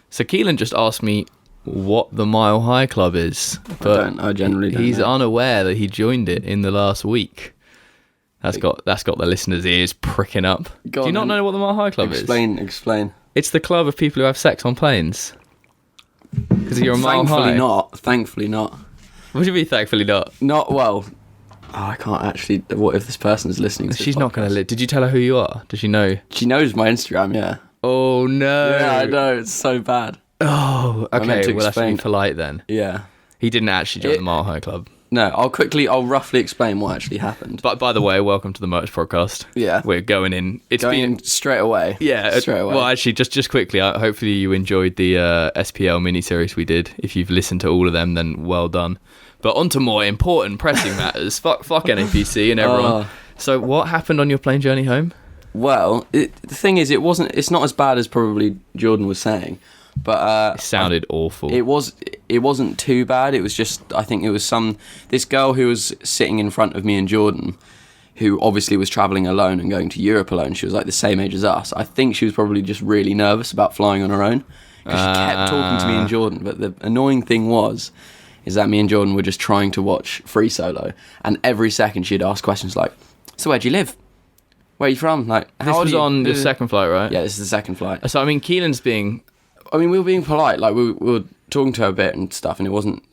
So Keelan just asked me what the Mile High Club is. But I generally don't he's know. unaware that he joined it in the last week. That's got the listeners' ears pricking up. Do you not know what the Mile High Club is? Explain. It's the club of people who have sex on planes. Because you're a mile high. Thankfully not. What do you mean, thankfully not? Not well. I can't actually. What if this person's listening to She's not going to live. Did you tell her who you are? Does she know? She knows my Instagram, yeah. Oh, no. Yeah, I know. It's so bad. Oh, okay. Well, that's be polite then. Yeah. He didn't actually join the Mile High Club. No, I'll roughly explain what actually happened. But by the way, welcome to the Motus Podcast. Yeah. We're going in. It's been straight away. Yeah. Straight away. Well, actually, just quickly, hopefully you enjoyed the SPL mini-series we did. If you've listened to all of them, then well done. But on to more important, pressing matters. Fuck NAPC and everyone. So what happened on your plane journey home? Well, the thing is, it's not as bad as probably Jordan was saying. But it sounded awful. It wasn't too bad. It was just, I think it was this girl who was sitting in front of me and Jordan, who obviously was travelling alone and going to Europe alone. She was like the same age as us. I think she was probably just really nervous about flying on her own, because she kept talking to me and Jordan. But the annoying thing is that me and Jordan were just trying to watch Free Solo, and every second she'd ask questions like, "So where do you live? Where are you from?" Like, this was on the second flight, right? Yeah, this is the second flight. So I mean, Keelan's being. I mean, we were being polite. Like, we were talking to her a bit and stuff, and it wasn't.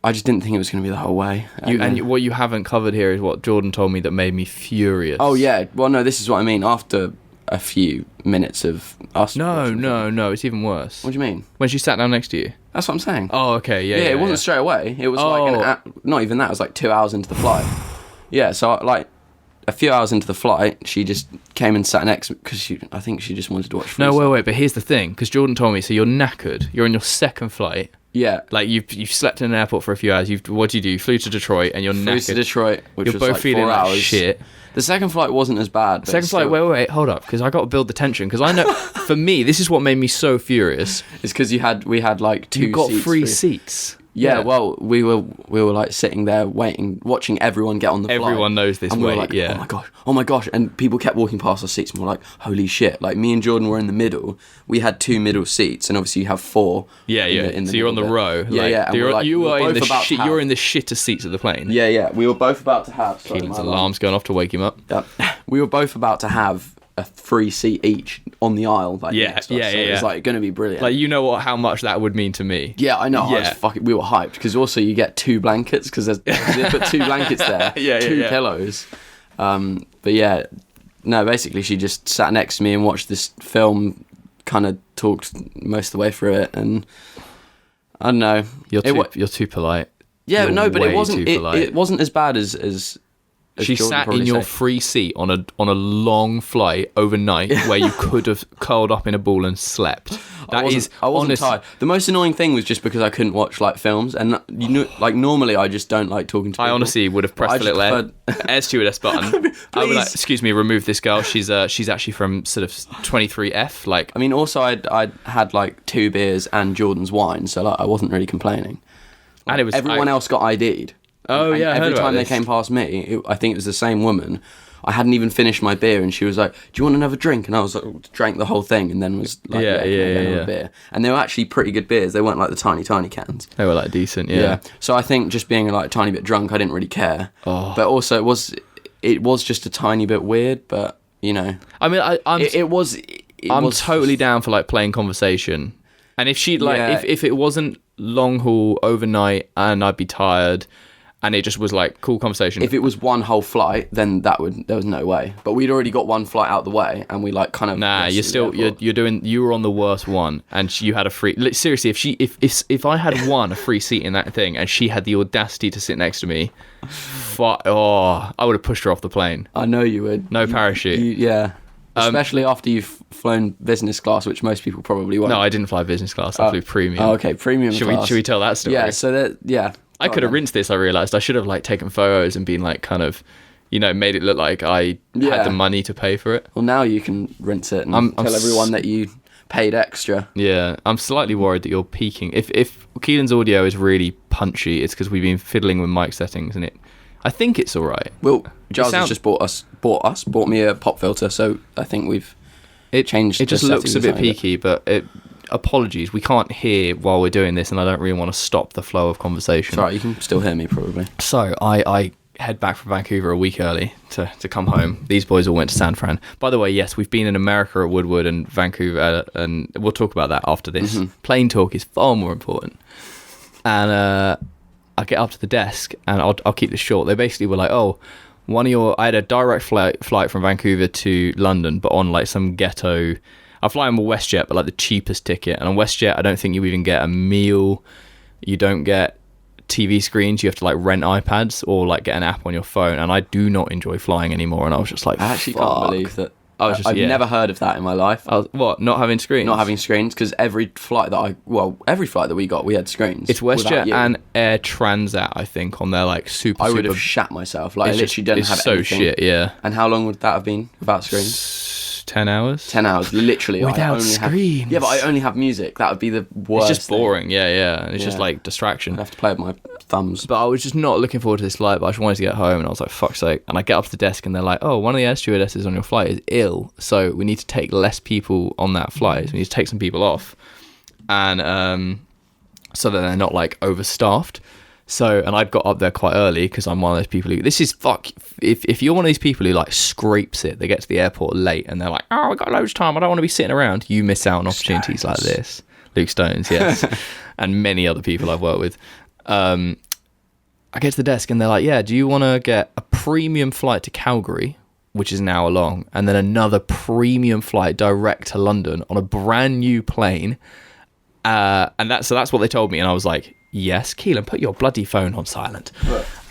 I just didn't think it was going to be the whole way. What you haven't covered here is what Jordan told me that made me furious. Oh yeah. Well, no, this is what I mean. After a few minutes of us. No, it's even worse. What do you mean? When she sat down next to you. That's what I'm saying. Oh, okay, yeah. It wasn't straight away. It was not even that. It was like 2 hours into the flight. Yeah, so like a few hours into the flight, she just came and sat next because I think she just wanted to watch. No, wait. But here's the thing, because Jordan told me. So you're knackered. You're on your second flight. Yeah. Like you've slept in an airport for a few hours. What do? You flew to Detroit and you're knackered. Flew to Detroit, which you're was both like feeling 4 hours. like shit. The second flight wasn't as bad. Second flight, wait, hold up, because I got to build the tension. Because I know, for me, this is what made me so furious. It's because we had like two. You got seats free seats. Yeah, well, we were like sitting there waiting, watching everyone get on the flight. Everyone knows this and we wait, were like, yeah. Oh my gosh, and people kept walking past our seats and we were like, holy shit. Like, me and Jordan were in the middle. We had 2 middle seats, and obviously you have 4. Yeah. In the so you're on the row. Yeah. And you're in the shittest seats of the plane. Yeah. We were both about to have... Keelan's alarm's going off to wake him up. We were both about to have a free seat each on the aisle. Like, next to us. So it was like going to be brilliant. Like, you know how much that would mean to me. Yeah, I know. Yeah. We were hyped because also you get 2 blankets because they put 2 blankets there, 2 pillows. But yeah, no. Basically, she just sat next to me and watched this film. Kind of talked most of the way through it, and I don't know. You're too polite. Yeah, you're no, but it wasn't. It it wasn't as bad as she sat in your free seat on a long flight overnight where you could have curled up in a ball and slept. I wasn't tired. The most annoying thing was just because I couldn't watch like films, and like normally I just don't like talking to people. I honestly would have pressed the little air stewardess button. I would like, excuse me, remove this girl. She's actually from sort of 23F. Like, I mean, also I'd had like 2 beers and Jordan's wine, so like I wasn't really complaining. And it was everyone else got ID'd. Oh, yeah, every time they came past me, I think it was the same woman. I hadn't even finished my beer, and she was like, "Do you want another drink?" And I was like, drank the whole thing, and then was like, "Yeah, beer." And they were actually pretty good beers. They weren't like the tiny cans. They were like decent, yeah. So I think just being like a tiny bit drunk, I didn't really care. Oh. But also, it was just a tiny bit weird. But you know, I mean, I'm was totally down for like playing conversation. And if she'd like, if it wasn't long haul overnight, and I'd be tired. And it just was like cool conversation. If it was one whole flight, then there was no way. But we'd already got one flight out the way, and we like kind of. Nah, you were on the worst one, and you had a free. Seriously, if I had won a free seat in that thing, and she had the audacity to sit next to me, I would have pushed her off the plane. I know you would. No parachute. Yeah. Especially after you've flown business class, which most people probably won't. No, I didn't fly business class. I flew premium. Oh, okay, premium class. Should we tell that story? Yeah. So I could have rinsed this. I realised I should have like taken photos and been like kind of, made it look like I had the money to pay for it. Well, now you can rinse it and tell everyone that you paid extra. Yeah, I'm slightly worried that you're peaking. If Keelan's audio is really punchy, it's because we've been fiddling with mic settings, and I think it's all right. Well, Giles has just bought me a pop filter, so I think we've changed. It just looks a bit peaky, but apologies, we can't hear while we're doing this, and I don't really want to stop the flow of conversation. Sorry, you can still hear me probably. So I head back from Vancouver a week early to come home. These boys all went to San Fran. By the way, yes, we've been in America at Woodward and Vancouver, and we'll talk about that after this. Plane talk is far more important. And I get up to the desk, and I'll keep this short. They basically were like, oh, I had a direct flight from Vancouver to London, but on like some ghetto. I fly on WestJet, but like the cheapest ticket. And on WestJet, I don't think you even get a meal. You don't get TV screens. You have to like rent iPads or like get an app on your phone. And I do not enjoy flying anymore. And I was just like, I actually can't believe that. I've never heard of that in my life. What? Not having screens? Not having screens, because every flight that we got, we had screens. It's WestJet and Air Transat, I think, on their like super. I would have shat myself. Like, I literally didn't have anything. It's so shit, yeah. And how long would that have been without screens? 10 hours. 10 hours, literally. Without screens. Yeah, but I only have music. That would be the worst. It's just boring, yeah. It's just like distraction. I'd have to play with my thumbs. But I was just not looking forward to this flight, but I just wanted to get home, and I was like, fuck's sake. And I get up to the desk, and they're like, oh, one of the air stewardesses on your flight is ill, so we need to take less people on that flight. So we need to take some people off. And so that they're not like overstaffed. So, and I'd got up there quite early because I'm one of those people who, if you're one of these people who like scrapes it, they get to the airport late and they're like, oh, I got loads of time, I don't want to be sitting around. You miss out on opportunities like this. Luke Stones, yes. And many other people I've worked with. I get to the desk and they're like, yeah, do you want to get a premium flight to Calgary, which is an hour long, and then another premium flight direct to London on a brand new plane? And that's what they told me, and I was like, yes, Keelan, put your bloody phone on silent.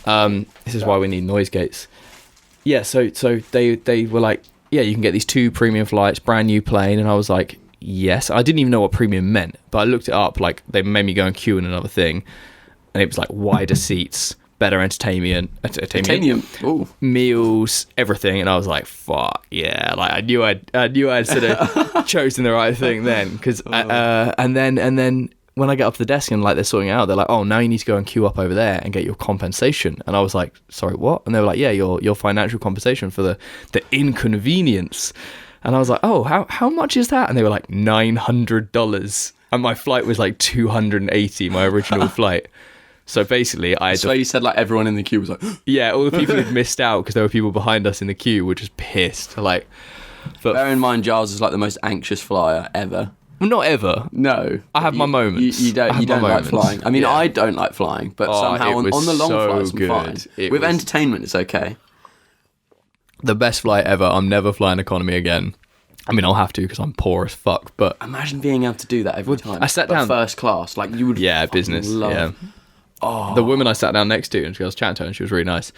This is why we need noise gates. Yeah, so they were like, yeah, you can get these 2 premium flights, brand new plane, and I was like, yes. I didn't even know what premium meant, but I looked it up. Like, they made me go and queue in another thing, and it was like wider seats, better entertainment, meals, everything, and I was like, fuck yeah! Like I knew I'd sort of chosen the right thing then, because and then when I get up to the desk and like they're sorting it out, they're like, oh, now you need to go and queue up over there and get your compensation. And I was like, sorry, what? And they were like, yeah, your financial compensation for the inconvenience. And I was like, oh, how much is that? And they were like, $900. And my flight was like $280, my original flight. So basically, So you said like everyone in the queue was like, yeah, all the people who'd missed out because there were people behind us in the queue were just pissed. Like, but bear in mind, Giles is like the most anxious flyer ever. Well, not ever. No, I have my moments. You don't like flying. I mean, I don't like flying, but somehow on the long flights I'm fine. With entertainment, it's okay. The best flight ever. I'm never flying economy again. I mean, I'll have to because I'm poor as fuck. But imagine being able to do that every time. I sat down first class, like you would. Yeah, business. Love. Yeah. Oh. The woman I sat down next to, and I was chatting to her, and she was really nice.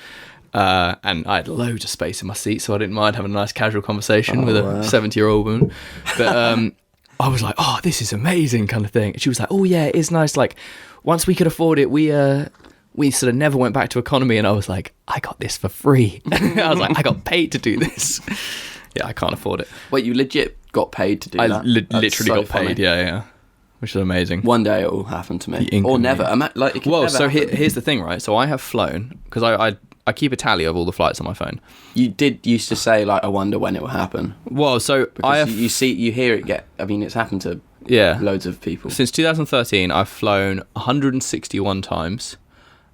And I had loads of space in my seat, so I didn't mind having a nice casual conversation with a 70-year-old woman. But I was like, oh, this is amazing kind of thing. And she was like, oh yeah, it is nice. Like, once we could afford it, we sort of never went back to economy. And I was like, I got this for free. I was like, I got paid to do this. Yeah, I can't afford it. Wait, you legit got paid to do that? I literally got paid, yeah. Which is amazing. One day it will happen to me. Or never. Here's the thing, right? So I have flown, because I keep a tally of all the flights on my phone. You did used to say, like, I wonder when it will happen. Well, so because you hear it it's happened to loads of people. Since 2013, I've flown 161 times.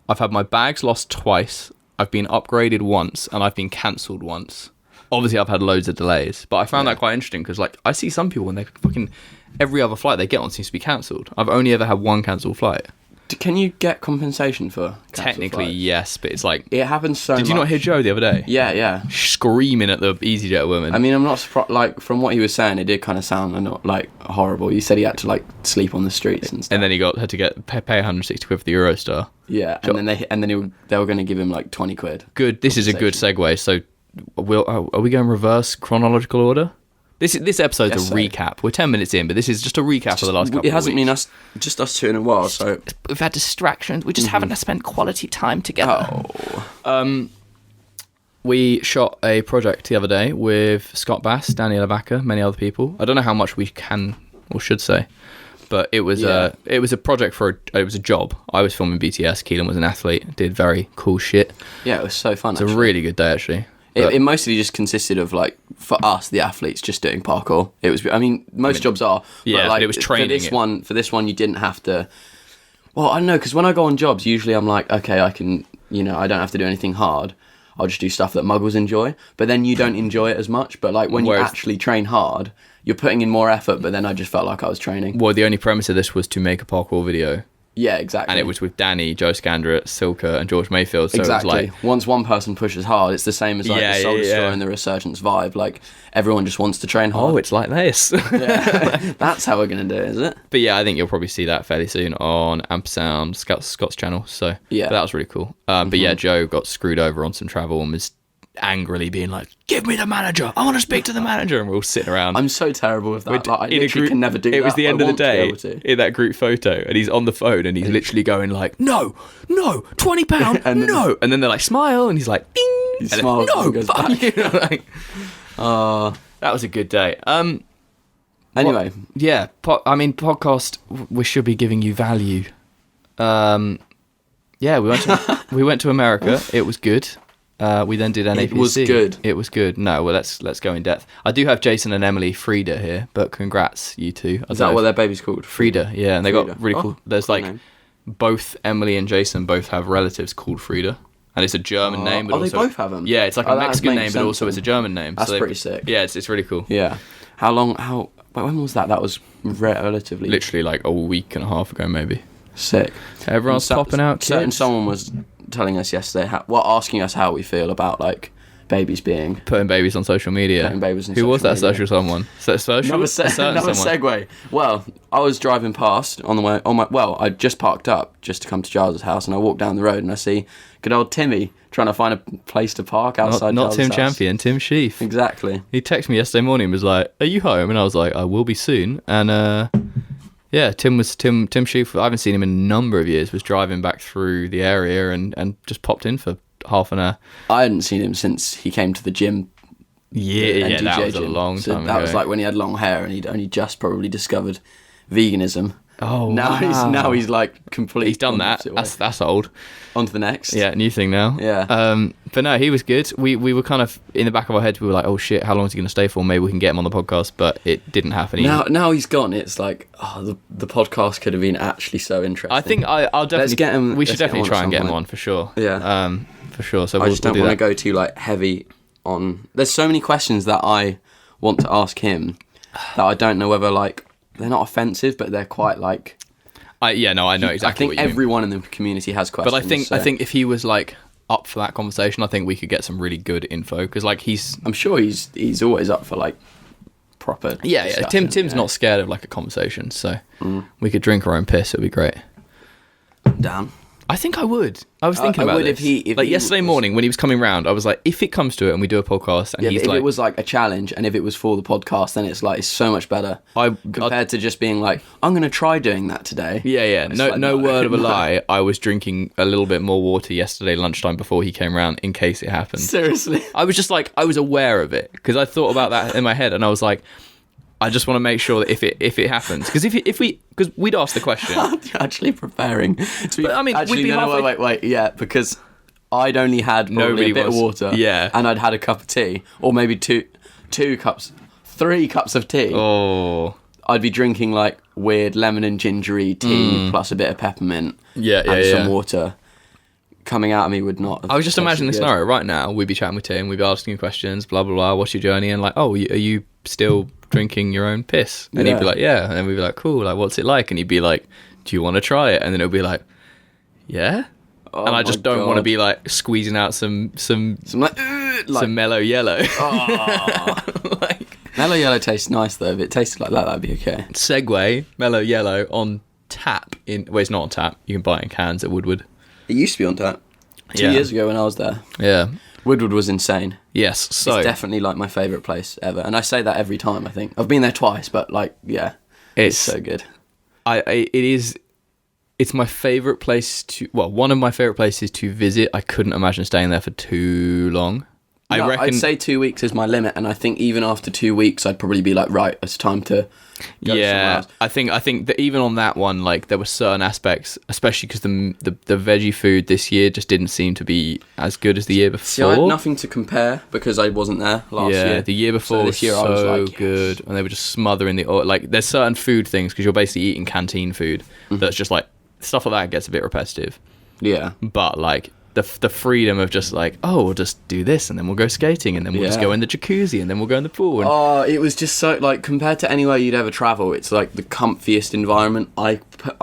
I've had my bags lost twice. I've been upgraded once, and I've been cancelled once. Obviously, I've had loads of delays, but I found that quite interesting because, like, I see some people when they fucking every other flight they get on seems to be cancelled. I've only ever had one cancelled flight. Can you get compensation for technically flights? Yes, but it's like it happens so much. Did you not hear Joe the other day? Yeah. Screaming at the EasyJet woman. I mean, I'm not surprised. Like, from what he was saying, it did kind of sound not like horrible. He said he had to like sleep on the streets and stuff. And then he had to pay 160 quid for the Eurostar. Yeah, and then they were going to give him like 20 quid. Good. This is a good segue. So, are we going reverse chronological order? This episode's a recap. We're 10 minutes in, but this is just a recap of the last couple of weeks. It hasn't been just us two in a while, so we've had distractions. We just haven't spent quality time together. We shot a project the other day with Scott Bass, Danny Lavaca, many other people. I don't know how much we can or should say, but it was a project it was a job. I was filming BTS. Keelan was an athlete. Did very cool shit. Yeah, it was so fun. It's a really good day, actually. It mostly just consisted of like, for us, the athletes, just doing parkour. It was, most jobs are. Yeah, but it was training. For this one, you didn't have to. Well, I don't know, because when I go on jobs, usually I'm like, okay, I can, I don't have to do anything hard. I'll just do stuff that muggles enjoy. But then you don't enjoy it as much. But like when you actually train hard, you're putting in more effort. But then I just felt like I was training. Well, the only premise of this was to make a parkour video. Yeah, exactly. And it was with Danny, Joe Scandrett, Silka, and George Mayfield. So exactly. It was like, once one person pushes hard, it's the same as like the Soul Destroyer and the Resurgence vibe. Like everyone just wants to train hard. Oh, it's like this. Yeah. That's how we're gonna do it, is it? But yeah, I think you'll probably see that fairly soon on Amp Sound, Scott's channel. So yeah, that was really cool. But yeah, Joe got screwed over on some travel and was angrily being like, give me the manager, I want to speak to the manager, and we're all sitting around. I'm so terrible with that. Like, I literally can never do that. It was the end of the day in that group photo, and he's on the phone and he's literally going like, no, £20, and no, and then they're like, smile, and he's like, ding, he smiles, no, fuck you. Like, that was a good day. Anyway, podcast, we should be giving you value. Yeah, we went to America. It was good. We then did NAPC. It was good. It was good. No, well, let's go in depth. I do have Jason and Emily Frieda here, but congrats, you two. Is that what their baby's called? Frieda, yeah. And they got really cool. There's like, name. Both Emily and Jason both have relatives called Frieda. And it's a German name. But they both have them? Yeah, it's like a Mexican name, but also it's a German name. That's pretty sick. Yeah, it's really cool. Yeah. When was that? That was relatively... Literally like a week and a half ago, maybe. Sick. Everyone's popping out kids. Someone was telling us yesterday, asking us how we feel about like babies being putting babies on social media. Putting babies in Who was that social someone? Social? Another segue. Well, I was driving past on the way. I just parked up just to come to Giles' house, and I walked down the road and I see good old Timmy trying to find a place to park outside. Not Tim house. Champion, Tim Sheaf. Exactly. He texted me yesterday morning and was like, "Are you home?" And I was like, "I will be soon." And yeah, Tim Sheaf, I haven't seen him in a number of years, was driving back through the area and just popped in for half an hour. I hadn't seen him since he came to the gym. Yeah, that was a long time ago. That was like when he had long hair and he'd only just probably discovered veganism. Oh, now he's like completely... He's done that. That's old. On to the next. Yeah, new thing now. Yeah. But no, he was good. We were kind of, in the back of our heads, we were like, oh shit, how long is he going to stay for? Maybe we can get him on the podcast, but it didn't happen. Now he's gone, it's like, the podcast could have been actually so interesting. I think I'll definitely... Let's get him... We should definitely try and get him on, for sure. Yeah. For sure. So I just don't want to go too like heavy on... There's so many questions that I want to ask him that I don't know whether like... They're not offensive, but they're quite like... I know exactly. I think everyone in the community has questions. But I think if he was like up for that conversation, I think we could get some really good info because like I'm sure he's always up for like proper. Yeah. Tim's not scared of like a conversation, so we could drink our own piss. It'd be great. Damn. I think I would. I was thinking about this. If yesterday morning when he was coming round, I was like, if it comes to it and we do a podcast, and if it was like a challenge, and if it was for the podcast, then it's so much better compared to just being like, I'm going to try doing that today. Yeah. No word of a lie. I was drinking a little bit more water yesterday lunchtime before he came round in case it happened. Seriously, I was just like, I was aware of it because I thought about that in my head, and I was like, I just want to make sure that if it happens, because because we'd ask the question. You're actually preparing. Wait. Yeah, because I'd only had probably a bit of water. Yeah, and I'd had a cup of tea, or maybe two cups, 3 cups of tea. Oh, I'd be drinking like weird lemon and gingery tea plus a bit of peppermint. And some water. Coming out of me would not. I was just imagining the scenario right now. We'd be chatting with Tim. We'd be asking him questions. Blah blah blah. What's your journey? And like, are you still drinking your own piss? And he'd be like, yeah. And then we'd be like, cool, like what's it like? And he'd be like, do you want to try it? And then it'll be like, yeah. And I just don't want to be like squeezing out some mellow yellow. Mellow yellow tastes nice though. If it tasted like that'd be okay. Segue, mellow yellow on tap it's not on tap. You can buy it in cans at Woodward. It used to be on tap 2 years ago when I was there. Yeah. Woodward was insane. Yes, so... It's definitely, like, my favourite place ever. And I say that every time, I think. I've been there twice, but, like, yeah. It's so good. It's my favourite place to... Well, one of my favourite places to visit. I couldn't imagine staying there for too long. I'd say 2 weeks is my limit, and I think even after 2 weeks, I'd probably be like, right, it's time to Yeah, I think that even on that one, like there were certain aspects, especially because the veggie food this year just didn't seem to be as good as the year before. See, I had nothing to compare because I wasn't there last year. Yeah, the year before so this year so I was like, good, and they were just smothering the oil. Like there's certain food things because you're basically eating canteen food that's just like stuff like that gets a bit repetitive. Yeah, but like. The freedom of just like, oh, we'll just do this and then we'll go skating and then we'll just go in the jacuzzi and then we'll go in the pool. And it was just so, like, compared to anywhere you'd ever travel, it's like the comfiest environment I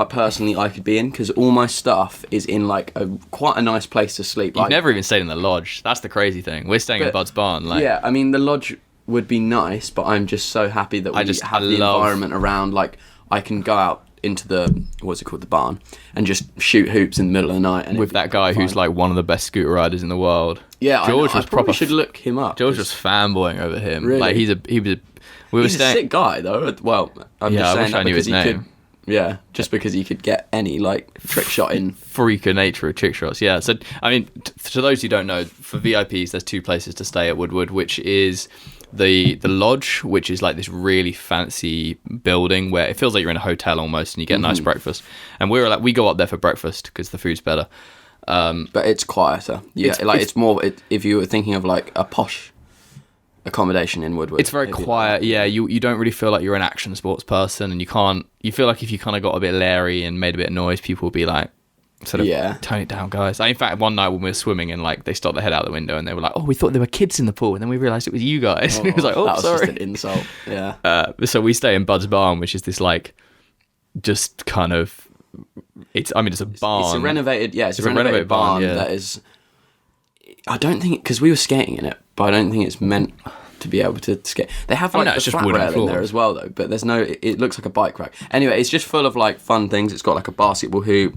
personally could be in because all my stuff is in like quite a nice place to sleep. You've never even stayed in the lodge. That's the crazy thing. We're staying in Bud's Barn. Like, yeah, I mean, the lodge would be nice, but I'm just so happy that we have the environment around. Like, I can go out into the the barn and just shoot hoops in the middle of the night and with that guy who's like one of the best scooter riders in the world. Yeah, George was proper. Should look him up. George was fanboying over him. Really? Like he's a sick guy though. Well, I'm just saying that because he could. Yeah, just because he could get any like trick shot in. Freak of nature of trick shots. Yeah. So I mean, to those who don't know, for VIPs, there's two places to stay at Woodward, which is the lodge, which is like this really fancy building where it feels like you're in a hotel almost, and you get a nice breakfast. And we go up there for breakfast because the food's better. But it's quieter. Yeah, it's more. If you were thinking of like a posh accommodation in Woodward, it's very quiet. Yeah, you don't really feel like you're an action sports person, and you feel like if you kind of got a bit leery and made a bit of noise, people will be like, sort of tone it down, guys. In fact, one night when we were swimming and like they stuck their head out the window and they were like, oh, we thought there were kids in the pool, and then we realised it was you guys. And it was like, oh, that was sorry. Just an insult. Yeah. So we stay in Bud's Barn, which is this like just kind of it's a barn. It's a renovated it's a renovated barn that is. I don't think because we were skating in it, but I don't think it's meant to be able to skate. They have like the flat rail in there as well though, but there's no. It looks like a bike rack. Anyway, it's just full of like fun things. It's got like a basketball hoop.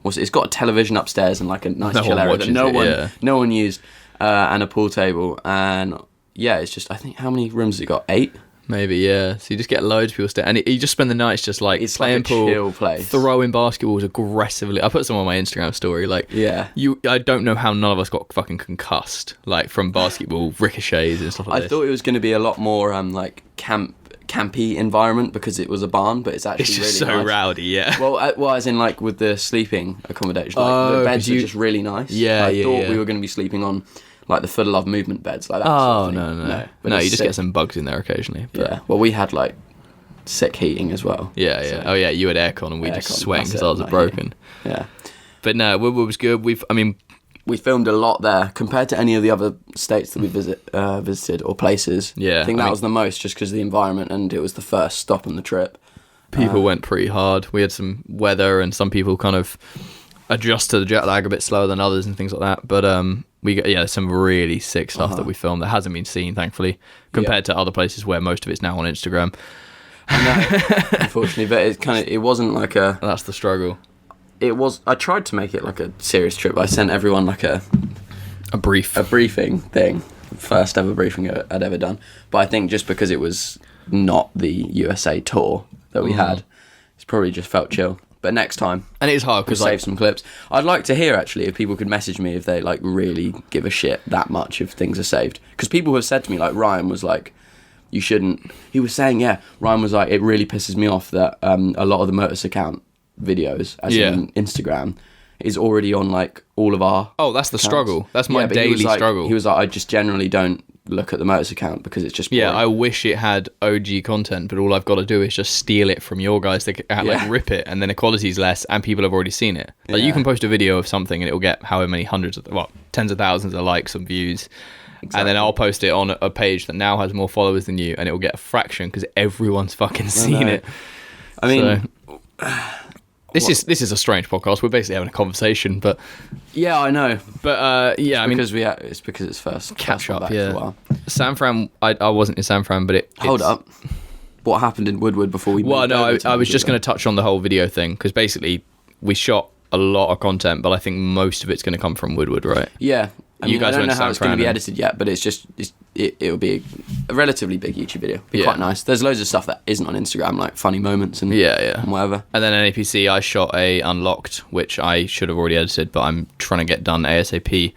It's got a television upstairs and like a nice chill area that no one used, and a pool table. And yeah, it's just I think how many rooms has it got? 8. Maybe, yeah. So you just get loads of people staying, and you just spend the nights just like it's playing like a pool, chill place. throwing basketballs aggressively. I put some on my Instagram story. Like, I don't know how none of us got fucking concussed like from basketball ricochets and stuff like this. I thought it was going to be a lot more like campy environment because it was a barn, but it's actually it's just really so nice. Rowdy. Yeah. Well, as in like with the sleeping accommodation, like, the beds are just really nice. Yeah, I thought we were going to be sleeping on. Like the Foot of Love movement beds, like that. Oh, no! You just get some bugs in there occasionally. But. Yeah. Well, we had like sick heating as well. Yeah, yeah. So. Oh, yeah. You had aircon, and we just sweating because ours are broken. Yeah. But no, Woodward was good. We filmed a lot there compared to any of the other states that we visited or places. Yeah. I think that was the most, just because of the environment, and it was the first stop on the trip. People went pretty hard. We had some weather, and some people kind of adjust to the jet lag a bit slower than others and things like that. But we got some really sick stuff that we filmed that hasn't been seen, thankfully, compared to other places where most of it's now on Instagram. I know, unfortunately, but it wasn't like a. That's the struggle. It was. I tried to make it like a serious trip. I sent everyone like a briefing thing, first ever briefing I'd ever done. But I think just because it was not the USA tour that we had, it's probably just felt chill. But next time, and it's hard because save some clips. I'd like to hear actually if people could message me if they like really give a shit that much if things are saved. Because people have said to me, like Ryan was like, you shouldn't. He was saying, Ryan was like, it really pisses me off that a lot of the Motus account videos, as in Instagram, is already on like all of our. Oh, that's the struggle. That's my daily struggle. He was like, I just generally don't look at the Motus account because it's just boring. I wish it had OG content, but all I've got to do is just steal it from your guys to like rip it, and then the quality's less and people have already seen it. Like you can post a video of something and it'll get however many tens of thousands of likes and views. Exactly. And then I'll post it on a page that now has more followers than you, and it will get a fraction because everyone's fucking seen it. I mean, this is a strange podcast. We're basically having a conversation, but yeah, I know. But it's because it's first catch up. For a while. San Fran, I wasn't in San Fran, but hold up. What happened in Woodward before we? Well, no, I was just going to touch on the whole video thing because basically we shot a lot of content, but I think most of it's going to come from Woodward, right? Yeah. I don't know how it's going to be and... edited yet, but it'll be a relatively big YouTube video. It'll be quite nice. There's loads of stuff that isn't on Instagram, like funny moments and and whatever. And then NAPC, I shot a Unlocked, which I should have already edited, but I'm trying to get done ASAP.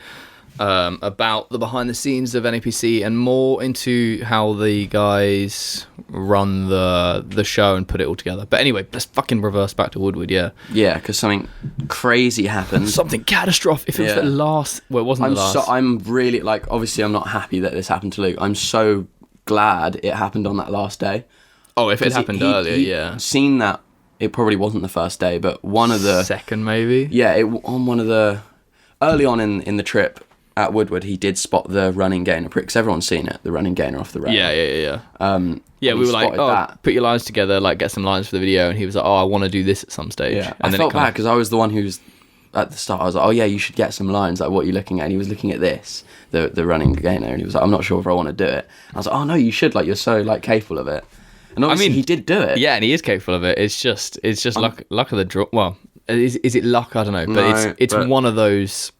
about the behind the scenes of NAPC and more into how the guys run the show and put it all together. But anyway, let's fucking reverse back to Woodward, yeah. Yeah, because something crazy happened. Something catastrophic. If it was the last... Well, it wasn't the last. I'm really, like, obviously I'm not happy that this happened to Luke. I'm so glad it happened on that last day. Oh, if it happened earlier, yeah. Seen that, it probably wasn't the first day, but one of the... Second, maybe? Yeah, on one of the... Early on in the trip at Woodward, he did spot the running gainer prick, because everyone's seen it, the running gainer off the rail. Yeah. Yeah, we were like, put your lines together, like, get some lines for the video, and he was like, I want to do this at some stage. Yeah, and I felt bad, because I was the one who was... At the start, I was like, oh yeah, you should get some lines, like, what are you looking at? And he was looking at this, the running gainer, and he was like, I'm not sure if I want to do it. And I was like, oh no, you should, like, you're so, like, capable of it. And obviously, he did do it. Yeah, and he is capable of it. It's just luck of the draw. Well, is it luck? I don't know, but it's one of those...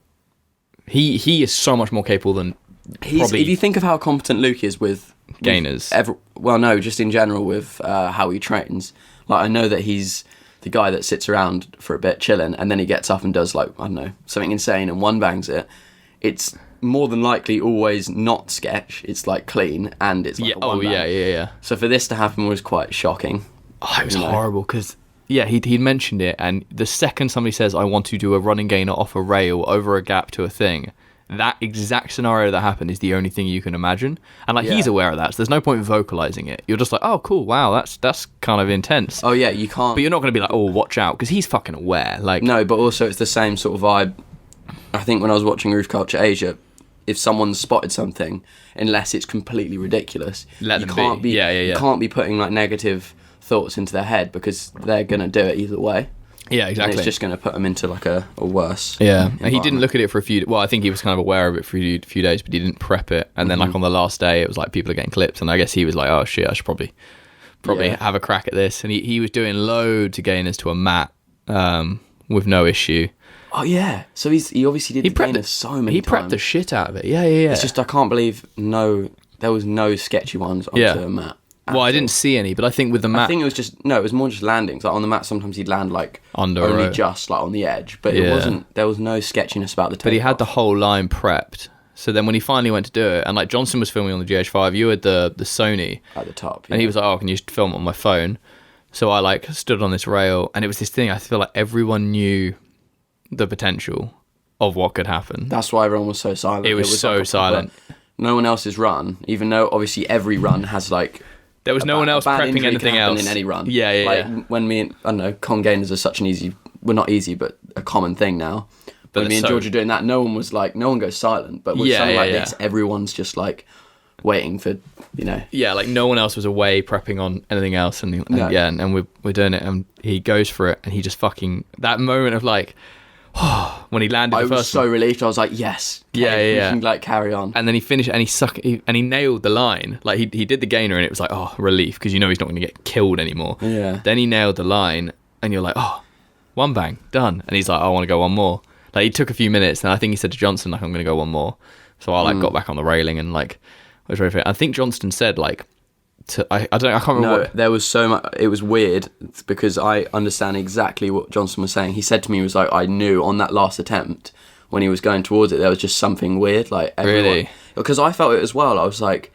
He is so much more capable than probably... If you think of how competent Luke is with gainers, just in general with how he trains. Like, I know that he's the guy that sits around for a bit chilling, and then he gets up and does, like, I don't know, something insane and one bangs it. It's more than likely always not sketch. It's like clean, and it's like a one bang. Yeah. So for this to happen was quite shocking. Oh, it was horrible because. Yeah, he'd mentioned it, and the second somebody says, I want to do a running gainer off a rail over a gap to a thing, that exact scenario that happened is the only thing you can imagine. And, like, he's aware of that, so there's no point vocalising it. You're just like, oh, cool, wow, that's kind of intense. Oh, yeah, you can't... But you're not going to be like, oh, watch out, because he's fucking aware. Like, no, but also it's the same sort of vibe. I think when I was watching Roof Culture Asia, if someone's spotted something, unless it's completely ridiculous, you can't be putting, like, negative... thoughts into their head, because they're going to do it either way. Yeah, exactly. And it's just going to put them into, like, a worse and he didn't look at it for a few... Well, I think he was kind of aware of it for a few days, but he didn't prep it. And then, like, on the last day, it was like people are getting clips, and I guess he was like, oh, shit, I should probably have a crack at this. And he was doing loads of gainers to a mat with no issue. Oh, yeah. So he obviously did the gainers so many times. He prepped the shit out of it. Yeah. It's just, I can't believe there was no sketchy ones onto a mat. Well, I didn't see any, but I think with the mat... I think it was more just landings. Like, on the mat, sometimes he'd land, like, only just, like, on the edge. But it wasn't... There was no sketchiness about the takeoff. But he had the whole line prepped. So then when he finally went to do it, and, like, Johnson was filming on the GH5, you had the Sony... At the top, And he was like, oh, can you film it on my phone? So I, like, stood on this rail, and it was this thing, I feel like everyone knew the potential of what could happen. That's why everyone was so silent. It was so silent. No one else's run, even though, obviously, every run has, like... There was no one else prepping anything else in any run. Yeah. Like, when me and, I don't know, con gainers are such an easy... Well, not easy, but a common thing now. But when me and George are doing that, no one goes silent. But with something like this, everyone's just, like, waiting for, you know... Yeah, like, no one else was away prepping on anything else. And we're doing it, and he goes for it, and he just fucking... That moment of, like... when he landed the first one. I was so relieved. I was like, yes. Okay, we can, like, carry on. And then he finished, and he nailed the line. Like, he did the gainer, and it was like, oh, relief, because you know he's not going to get killed anymore. Yeah. Then he nailed the line, and you're like, oh, one bang, done. And he's like, I want to go one more. Like, he took a few minutes, and I think he said to Johnson, like, I'm going to go one more. So I, like, got back on the railing, and, like, I was very fit. I think Johnston said, like, I can't remember. No, there was so much. It was weird because I understand exactly what Johnson was saying. He said to me, he was like, I knew on that last attempt when he was going towards it, there was just something weird. Like, really? Because I felt it as well. I was like,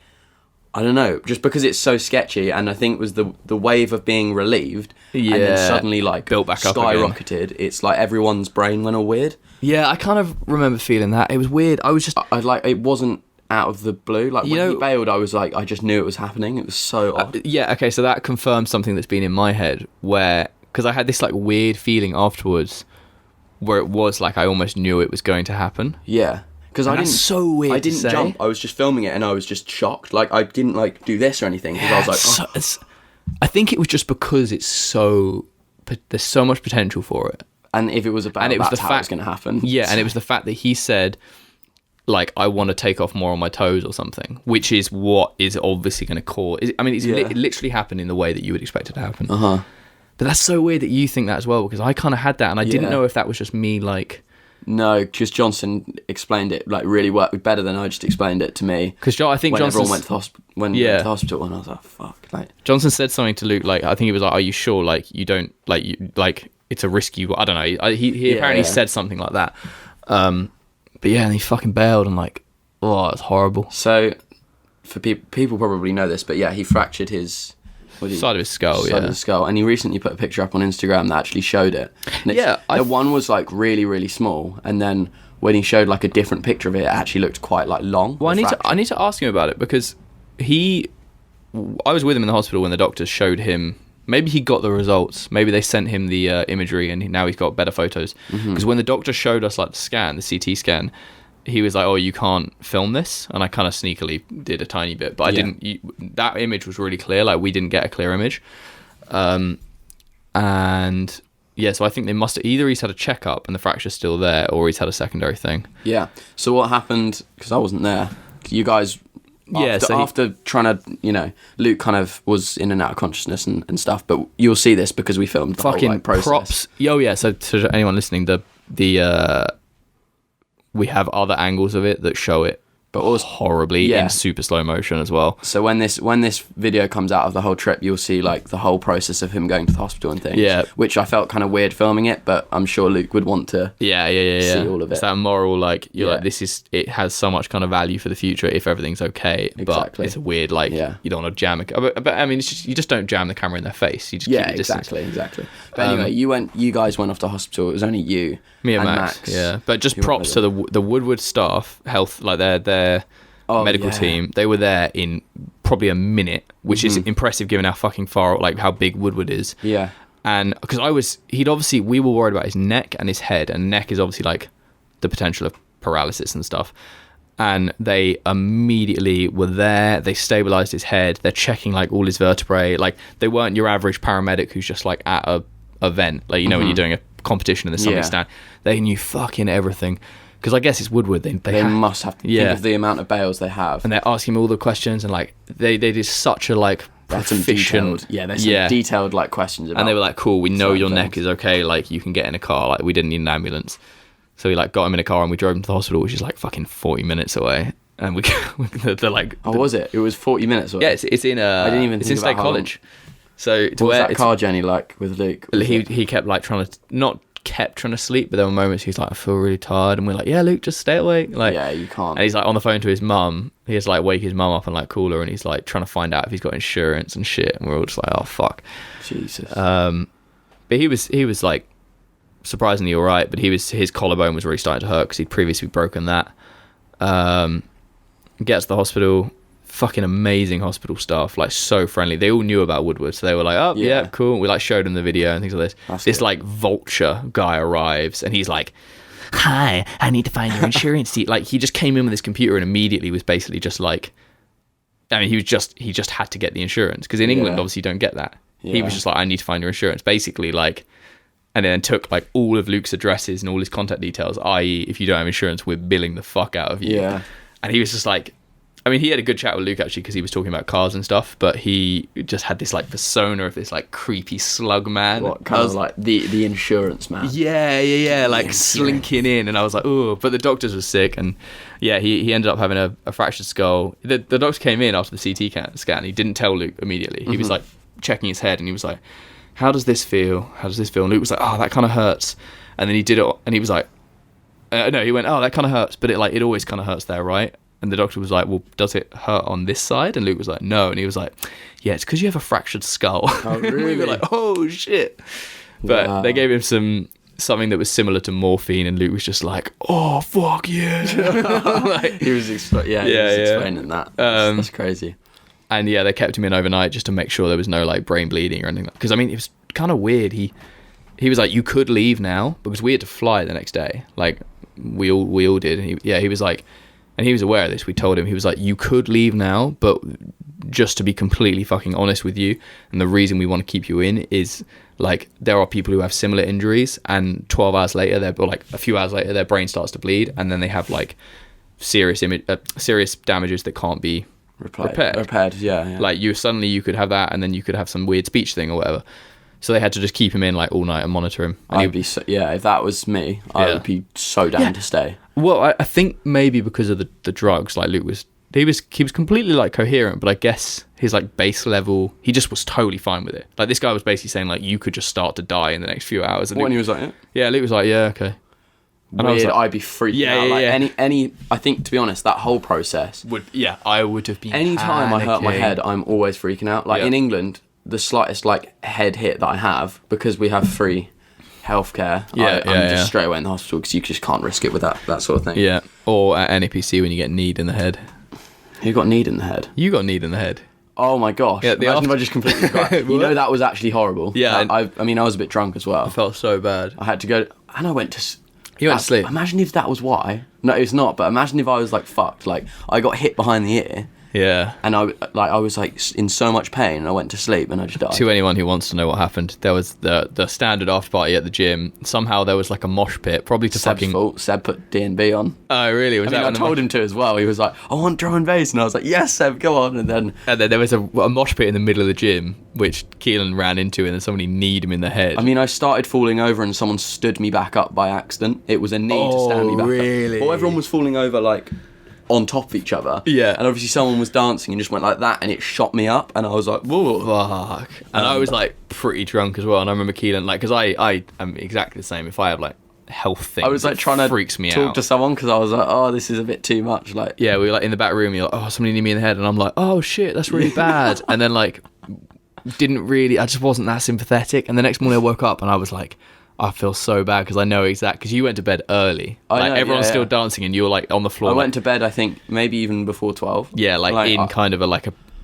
I don't know, just because it's so sketchy, and I think it was the wave of being relieved, and then suddenly, like, built back up skyrocketed. Again. It's like everyone's brain went all weird. Yeah, I kind of remember feeling that. It was weird. I was just... it wasn't out of the blue. Like, when he bailed, I was like, I just knew it was happening. It was so odd. Okay, so that confirms something that's been in my head, where, because I had this, like, weird feeling afterwards where it was like I almost knew it was going to happen. Yeah, because I didn't... so weird. I didn't jump. I was just filming it, and I was just shocked. Like, I didn't, like, do this or anything, because I was like, oh. I think it was just because it's so... There's so much potential for it. And if it was about that's how it's going to happen. Yeah, and it was the fact that he said, like, I want to take off more on my toes or something, which is what is obviously going to cause... it literally happened in the way that you would expect it to happen. Uh-huh. But that's so weird that you think that as well, because I kind of had that, and I didn't know if that was just me, like... No, because Johnson explained it, like, really better than I just explained it to me. Because I think Johnson went to the hospital, and I was like, fuck. Like, Johnson said something to Luke, like, I think he was like, are you sure, like, you don't, like, it's a risky... I don't know. He apparently said something like that. But yeah, and he fucking bailed and like, oh, it's horrible. So, for people probably know this, but yeah, he fractured his side of his skull. Side of his skull, and he recently put a picture up on Instagram that actually showed it. And one was like really, really small, and then when he showed like a different picture of it, it actually looked quite like long. Well, I need to ask him about it because I was with him in the hospital when the doctors showed him. Maybe he got the results. Maybe they sent him the imagery, and now he's got better photos. Because when the doctor showed us like the scan, the CT scan, he was like, "Oh, you can't film this," and I kind of sneakily did a tiny bit, but I didn't. That image was really clear. Like we didn't get a clear image, and yeah, so I think they must have, either he's had a checkup and the fracture's still there, or he's had a secondary thing. Yeah. So what happened? Because I wasn't there. You guys. After trying to, Luke kind of was in and out of consciousness and stuff, but you'll see this because we filmed the fucking whole process. Props. Oh yeah, so to anyone listening, we have other angles of it that show it, but also horribly in super slow motion as well. So when this video comes out of the whole trip, you'll see like the whole process of him going to the hospital and things. Yeah, which I felt kind of weird filming it, but I'm sure Luke would want to. See all of it. It's that moral, like like it has so much kind of value for the future if everything's okay. Exactly. But it's a weird you don't want to jam it. But I mean, you just don't jam the camera in their face. You just keep your distance. Exactly. But anyway, you guys went off to hospital. It was only you, me and Max. Yeah, but just props to the Woodward staff, health, like their medical team. They were there in probably a minute, which is impressive given how fucking far, like how big Woodward is. Yeah. And because we were worried about his neck and his head, and neck is obviously like the potential of paralysis and stuff. And they immediately were there. They stabilized his head. They're checking like all his vertebrae. Like they weren't your average paramedic who's just like at a event, like when you're doing a competition and there's something stand. They knew fucking everything. Because I guess it's Woodward. They must have to think of the amount of bales they have. And they're asking him all the questions, and like they did such a like proficient... There's some detailed like questions about. And they were like, cool, we know your neck is okay, like you can get in a car, like we didn't need an ambulance. So we like got him in a car and we drove him to the hospital, which is like fucking 40 minutes away. And they're like... Oh, was it? It was 40 minutes away? Yeah, it's in I didn't even think in State College. So what was that car journey like with Luke? He kept like trying to sleep, but there were moments he's like, I feel really tired, and we're like, yeah, Luke, just stay awake. Like, yeah, you can't. And he's like on the phone to his mum. He has to like wake his mum up and like call her, and he's like trying to find out if he's got insurance and shit. And we're all just like, oh fuck, Jesus. But he was like surprisingly all right. But his collarbone was really starting to hurt because he'd previously broken that. Gets to the hospital. Fucking amazing hospital staff, like so friendly. They all knew about Woodward, so they were like, oh yeah, cool. We like showed them the video and things like this. That's this good. Like vulture guy arrives and he's like, hi, I need to find your insurance. Like he just came in with his computer and immediately was basically just like, I mean, he just had to get the insurance because in England obviously you don't get that. He was just like, I need to find your insurance, basically, like, and then took like all of Luke's addresses and all his contact details, i.e. if you don't have insurance, we're billing the fuck out of you. And he was just like, I mean, he had a good chat with Luke actually because he was talking about cars and stuff, but he just had this like persona of this like creepy slug man. What, kind of like the insurance man? Yeah, like slinking in, and I was like, oh, but the doctors were sick, and yeah, he ended up having a fractured skull. The doctor came in after the CT scan. He didn't tell Luke immediately. He was like checking his head, and he was like, how does this feel? And Luke was like, oh, that kind of hurts. And then he did it, and he was like, no, he went, oh, that kind of hurts, but it always kind of hurts there, right? And the doctor was like, well, does it hurt on this side? And Luke was like, no. And he was like, yeah, it's because you have a fractured skull. Oh, really? We were like, oh, shit. But they gave him something that was similar to morphine, and Luke was just like, oh, fuck yeah. Like, he was explaining that. That's crazy. And yeah, they kept him in overnight just to make sure there was no like brain bleeding or anything. Because I mean, it was kind of weird. He was like, you could leave now, because we had to fly the next day. Like we all did. And he was like, and he was aware of this. We told him, he was like, you could leave now, but just to be completely fucking honest with you, and the reason we want to keep you in is like there are people who have similar injuries, and 12 hours later, or like a few hours later, their brain starts to bleed, and then they have like serious damages that can't be repaired. Yeah. Like you could have that, and then you could have some weird speech thing or whatever. So they had to just keep him in like all night and monitor him. And if that was me, I would be so down to stay. Well, I think maybe because of the drugs, like Luke was completely like coherent, but I guess his like base level, he just was totally fine with it. Like this guy was basically saying like, you could just start to die in the next few hours. And he was like, yeah, Luke was like, yeah, okay. weird. I'd be freaking out. Like any. I think, to be honest, that whole process I would have been. Any time I hurt my head, I'm always freaking out. Like in England, the slightest like head hit that I have, because we have free healthcare, I'm just straight away in the hospital, because you just can't risk it with that sort of thing. Yeah, or at NAPC when you get kneed in the head. Who got kneed in the head? You got kneed in the head. Oh my gosh! Yeah, imagine if I just completely cried. You know, that was actually horrible. Yeah, I mean, I was a bit drunk as well. I felt so bad. I had to go, and I went to. You went to sleep. Imagine if that was why. No, it's not. But imagine if I was like fucked. Like I got hit behind the ear. Yeah. And I was like in so much pain, and I went to sleep, and I just died. To anyone who wants to know what happened, there was the standard after party at the gym. Somehow there was like a mosh pit, probably to Seb's fault. Seb put D&B on. Oh really? I told him to as well. He was like, "I want drum and bass," and I was like, "Yes, Seb, go on." And then there was a mosh pit in the middle of the gym, which Keelan ran into, and then somebody kneed him in the head. I mean, I started falling over, and someone stood me back up by accident. It was a knee to stand me back really? up. Well, everyone was falling over like on top of each other. Yeah. And obviously someone was dancing and just went like that, and it shot me up, and I was like, whoa. Fuck. And I was like pretty drunk as well, and I remember Keelan, like, because I am exactly the same. If I have like health things, I was like trying to freaks me talk out to someone, because I was like, oh, this is a bit too much. Like, yeah, we were like in the back room, you're like, oh, somebody kneed me in the head, and I'm like, oh shit, that's really bad. And then like I just wasn't that sympathetic. And the next morning I woke up and I was like, I feel so bad, because I know because you went to bed early. Everyone's still dancing, and you were like on the floor. I went to bed, I think maybe even before 12. Yeah, like in kind of a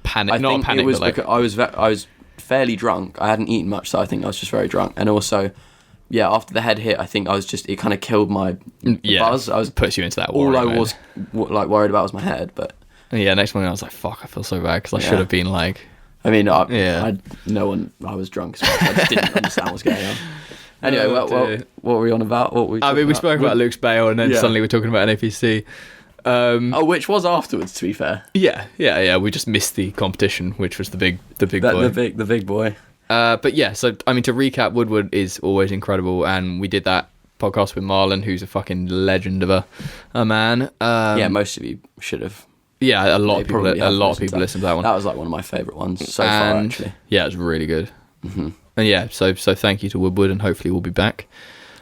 panic. Not a panic, it was but like, because I was fairly drunk. I hadn't eaten much, so I think I was just very drunk. And also, yeah, after the head hit, I think it kind of killed my buzz. Puts you into that. All I was like worried about was my head, but yeah. Next morning I was like, fuck, I feel so bad, because I should have been like. I mean, I was drunk, so I just didn't understand what's going on. Anyway, what were we on about? We spoke about Luke's bail, and then suddenly we're talking about NAPC. Which was afterwards, to be fair. Yeah. We just missed the competition, which was the big boy. The big boy. But yeah, so I mean, to recap, Woodward is always incredible, and we did that podcast with Marlon, who's a fucking legend of a man. Most of you should have. Yeah, a lot of people listened to that one. That was like one of my favourite ones so far, actually. Yeah, it was really good. Mm-hmm. And yeah, so thank you to Woodward, and hopefully we'll be back.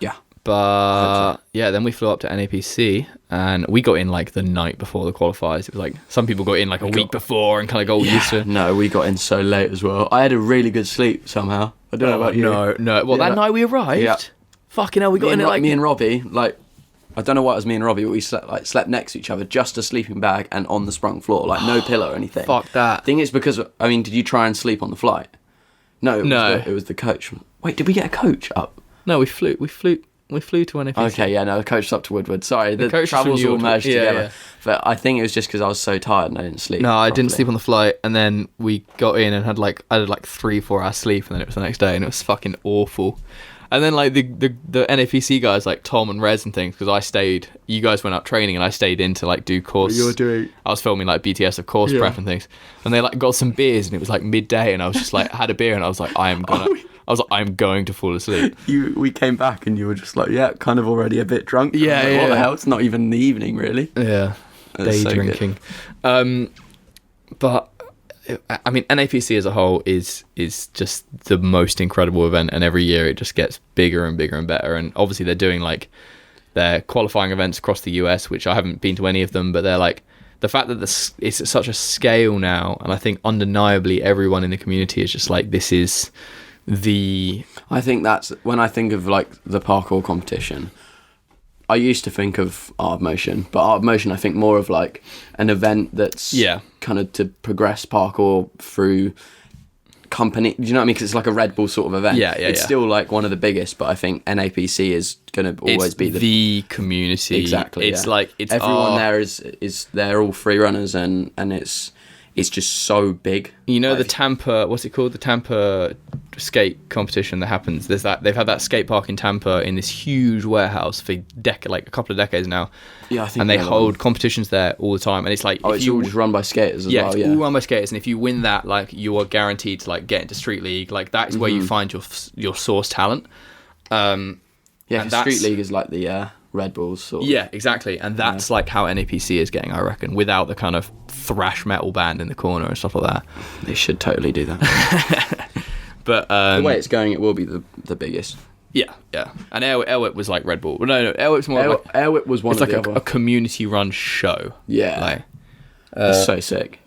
Yeah. But yeah, then we flew up to NAPC, and we got in like the night before the qualifiers. It was like some people got in like a week before and kind of got used to it. No, we got in so late as well. I had a really good sleep somehow. I don't know about you. No. Well, that night we arrived. Fucking hell, we got in like me and Robbie. Like, I don't know why it was me and Robbie, but we slept next to each other, just a sleeping bag and on the sprung floor, like no pillow or anything. Fuck that. I think it's because did you try and sleep on the flight? No. It was the coach. Wait, did we get a coach up? No, we flew to NAPC. Okay, yeah, no, the coach was up to Woodward. Sorry, the travels all merged together. Yeah. But I think it was just because I was so tired and I didn't sleep. No, I didn't sleep on the flight, and then we got in and I had like 3-4 hours sleep, and then it was the next day, and it was fucking awful. And then like the NAPC guys like Tom and Rez and things, because you guys went out training and I stayed in to like do course. What you were doing? I was filming like BTS of course prep and things, and they like got some beers, and it was like midday, and I was just like had a beer, and I was like I'm going to fall asleep. We came back and you were just like, yeah, kind of already a bit drunk. Yeah, like, what the hell? It's not even the evening, really. Yeah, day drinking. But I mean, NAPC as a whole is just the most incredible event, and every year it just gets bigger and bigger and better. And obviously they're doing like their qualifying events across the US, which I haven't been to any of them, but they're like the fact that it's at such a scale now, and I think undeniably everyone in the community is just like, this is I think that's when I think of like the parkour competition. I used to think of Art of Motion, but Art of Motion I think more of like an event that's kind of to progress parkour through company. Do you know what I mean? Because it's like a Red Bull sort of event. It's still like one of the biggest, but I think NAPC is going to always be the community. Exactly. It's like everyone there is they're all free runners, and it's just so big. You know, like, the Tampa, what's it called? The Tampa skate competition that happens. They've had that skate park in Tampa in this huge warehouse for a couple of decades now. Yeah, I think. And they hold competitions there all the time. And it's like, it's all just run by skaters as well. Yeah, it's all run by skaters. And if you win that, like, you are guaranteed to like get into Street League. Like, that is where you find your source talent. Yeah, Street League is like the Red Bulls sort of. Yeah, exactly. And that's like how NAPC is getting, I reckon, without the kind of thrash metal band in the corner and stuff like that. They should totally do that. But the way it's going, it will be the biggest. Yeah. And Air Whip was like Red Bull. No, Air Whip's more Air Whip was one of the other. a community-run show. Yeah. Like, it's so sick.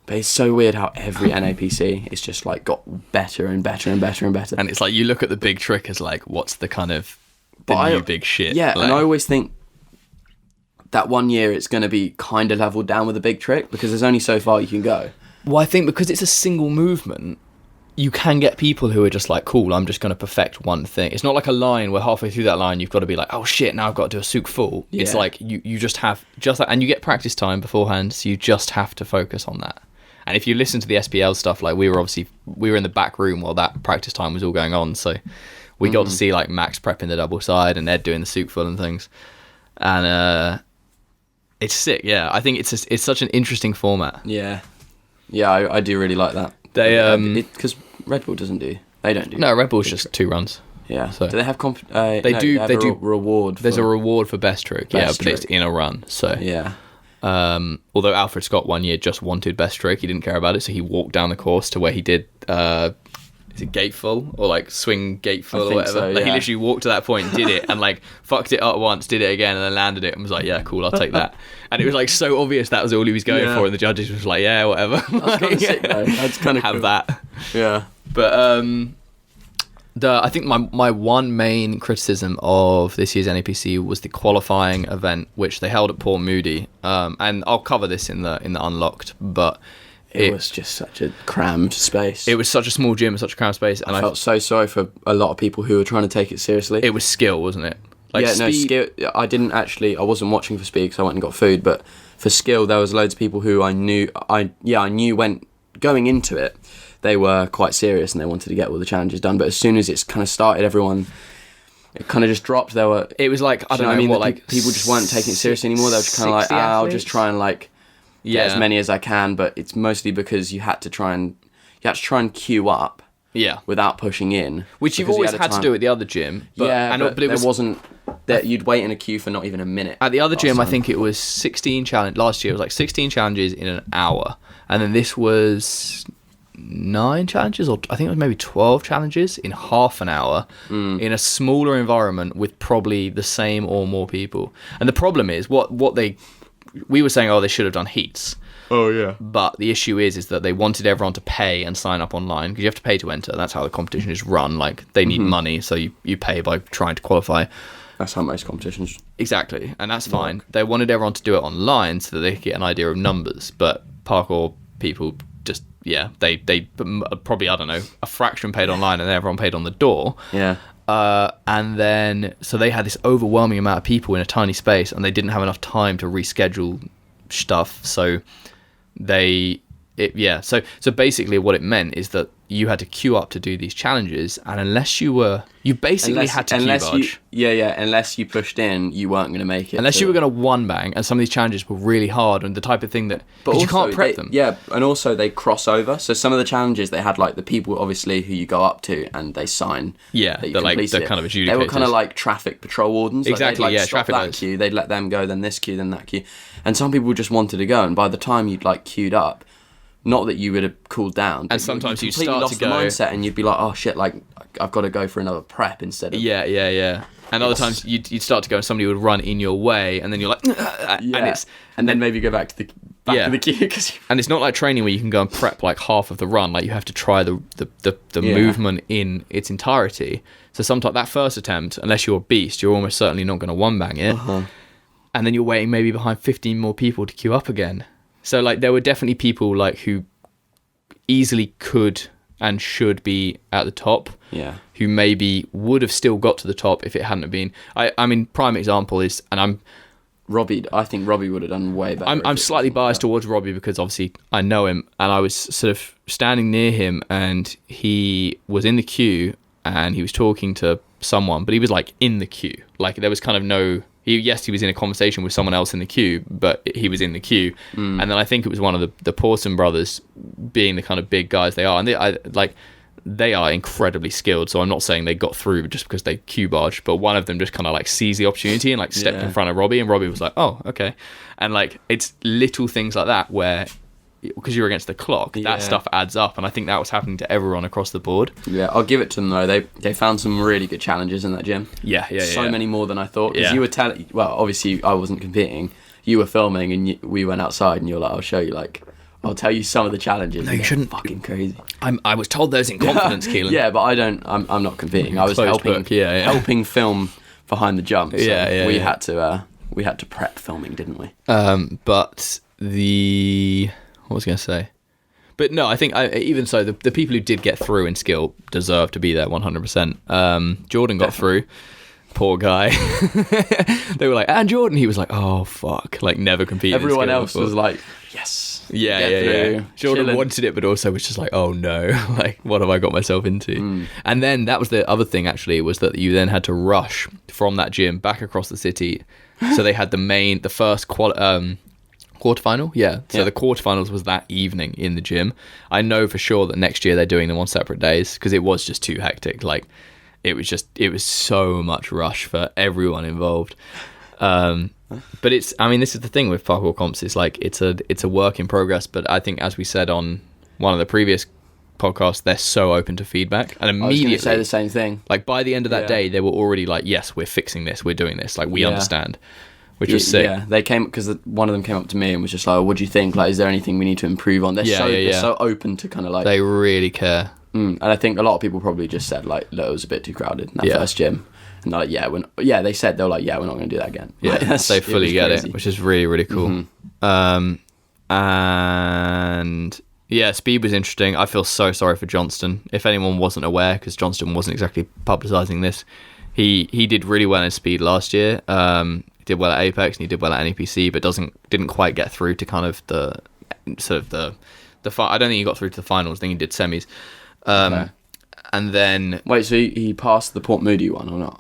But it's so weird how every NAPC is just like got better and better and better and better. And it's like you look at the big trick as like, what's the kind of new big shit? Yeah, like, and I always think that one year it's going to be kind of leveled down with the big trick because there's only so far you can go. Well, I think because it's a single movement, you can get people who are just like, cool, I'm just going to perfect one thing. It's not like a line where halfway through that line you've got to be like, oh shit, now I've got to do a souk full. Yeah. It's like you just have that, and you get practice time beforehand, so you just have to focus on that. And if you listen to the SPL stuff, like we were in the back room while that practice time was all going on, so we got to see like Max prepping the double side and Ed doing the souk full and things. And it's sick, yeah. I think it's such an interesting format. Yeah, I do really like that. They because Red Bull doesn't do. They don't do. No, Red Bull's just 2 runs. Yeah. So do they have they do reward? There's a reward for best trick. But trick. It's in a run. So yeah. Although Alfred Scott one year just wanted best trick, he didn't care about it, so he walked down the course to where he did. Is it gateful or like swing gateful or whatever? So, yeah. Like he literally walked to that point, did it, and like fucked it up once, did it again, and then landed it, and was like, "Yeah, cool, I'll take that." And it was like so obvious that was all he was going for, and the judges was like, "Yeah, whatever." That's kind of sick, though. That's kind of have cool. that. Yeah, but I think my one main criticism of this year's NAPC was the qualifying event, which they held at Port Moody, and I'll cover this in the Unlocked, but. It was just such a crammed space. It was such a small gym and such a crammed space. And I felt so sorry for a lot of people who were trying to take it seriously. It was skill, wasn't it? Like skill. I wasn't watching for speed because I went and got food, but for skill, there was loads of people who I knew went going into it. They were quite serious and they wanted to get all the challenges done. But as soon as it's kind of started, it kind of just dropped. It was like, I don't know, what, like people just weren't taking it seriously anymore. They were just kind of like, I'll just try and like get as many as I can. But it's mostly because you had to try and queue up. Yeah. Without pushing in. Which you've always had to do at the other gym. But it wasn't that you'd wait in a queue for not even a minute. At the other gym, I think it was 16 challenge. Last year it was like 16 challenges in an hour. And then this was 9 challenges, or I think it was maybe 12 challenges in half an hour in a smaller environment with probably the same or more people. And the problem is we were saying, they should have done heats. Oh yeah. But the issue is that they wanted everyone to pay and sign up online, because you have to pay to enter. That's how the competition is run. Like they need money, so you pay by trying to qualify. That's how most competitions. Exactly, and that's fine. They wanted everyone to do it online so that they could get an idea of numbers. But parkour people just they probably, I don't know, a fraction paid online and then everyone paid on the door. Yeah. And then so they had this overwhelming amount of people in a tiny space, and they didn't have enough time to reschedule stuff. So so basically what it meant is that you had to queue up to do these challenges, and unless you basically had to queue barge. Unless you pushed in, you weren't going to make it. Unless you were going to one bang, and some of these challenges were really hard and the type of thing that you can't prep them. Yeah, and also they cross over. So some of the challenges they had like the people obviously who you go up to and they sign. Yeah, that you they're completed kind of adjudicators. They were kind of like traffic patrol wardens. Exactly. Like, Stop that lights. queue. They'd let them go, then this queue, then that queue, and some people just wanted to go. And by the time you'd like queued up. Not that you would have cooled down. And sometimes you completely start lost to go the mindset, and you'd be like, "Oh shit! Like I've got to go for another prep instead of." Yeah. And other times you'd start to go, and somebody would run in your way, and then you're like, and then maybe go back to the back of the queue. And it's not like training where you can go and prep like half of the run. Like you have to try the movement in its entirety. So sometimes that first attempt, unless you're a beast, you're almost certainly not going to one bang it. And then you're waiting maybe behind 15 more people to queue up again. So like there were definitely people like who easily could and should be at the top. Yeah. Who maybe would have still got to the top if it hadn't have been. I mean, prime example is, and Robbie. I think Robbie would have done way better. I'm slightly biased towards Robbie because obviously I know him, and I was sort of standing near him, and he was in the queue and he was talking to someone, but he was like in the queue. Like there was kind of no. He was in a conversation with someone else in the queue, but he was in the queue. And then I think it was one of the Pawson brothers, being the kind of big guys they are. And they are incredibly skilled. So I'm not saying they got through just because they queue barged, but one of them just kind of like seized the opportunity and like stepped in front of Robbie, and Robbie was like, oh, okay. And like, it's little things like that where because you're against the clock, that stuff adds up, and I think that was happening to everyone across the board. Yeah, I'll give it to them though. They found some really good challenges in that gym. So many more than I thought. Because you were telling, well, obviously I wasn't competing. You were filming, and we went outside, and you're like, I'll show you, like, I'll tell you some of the challenges. No, you shouldn't. Fucking crazy. I was told those in confidence, Keelan. Yeah, but I'm not competing. I was helping film behind the jumps. So we had to prep filming, didn't we? But what was I going to say? But no, I think even so, the people who did get through in skill deserve to be there 100%. Jordan got through. Poor guy. They were like, and Jordan. He was like, oh fuck, like never competed. Everyone else was like, yes. Yeah. Jordan wanted it, but also was just like, oh no, like what have I got myself into? And then that was the other thing actually, was that you then had to rush from that gym back across the city. So they had the first quarterfinal. So the quarterfinals was that evening in the gym. I know for sure that next year they're doing them on separate days because it was just too hectic. Like it was so much rush for everyone involved. But this is the thing with parkour comps, is like it's a work in progress, but I think, as we said on one of the previous podcasts, they're so open to feedback, and immediately I was gonna say the same thing. Like by the end of that day, they were already like, yes, we're fixing this, we're doing this, like we understand, which was sick. Yeah, they came because one of them came up to me and was just like, what do you think, like is there anything we need to improve on? They're so open to kind of like, they really care. And I think a lot of people probably just said like, look, it was a bit too crowded in that first gym. And they're like, they said, they were like, we're not going to do that again. Yeah, like, they fully get it, which is really, really cool. And yeah, speed was interesting. I feel so sorry for Johnston. If anyone wasn't aware, because Johnston wasn't exactly publicising this, he did really well in speed last year. He did well at Apex and he did well at NAPC, but didn't quite get through to kind of the I don't think he got through to the finals. I think he did semis. And then wait, so he passed the Port Moody one or not?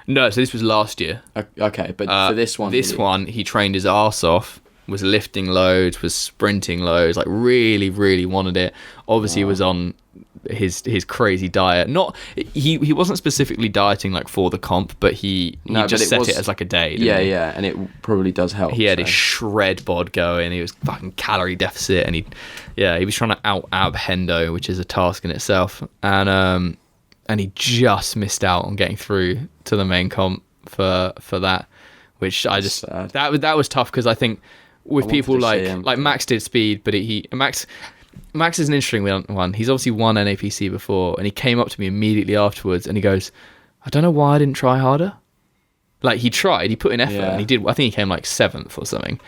No, so this was last year. Okay, but for this one, he trained his arse off, was lifting loads, was sprinting loads, like really, really wanted it. Obviously, he was on his crazy diet. He wasn't specifically dieting like for the comp, but he just set it as like a day. Yeah, and it probably does help. He had his shred bod going. He was fucking calorie deficit, and he was trying to out Hendo, which is a task in itself. And he just missed out on getting through to the main comp for that, which I just that was tough, because I think with people like Max did speed, but Max is an interesting one. He's obviously won NAPC before, and he came up to me immediately afterwards and he goes, I don't know why I didn't try harder. Like he tried, he put in effort, and he did. I think he came like 7th or something,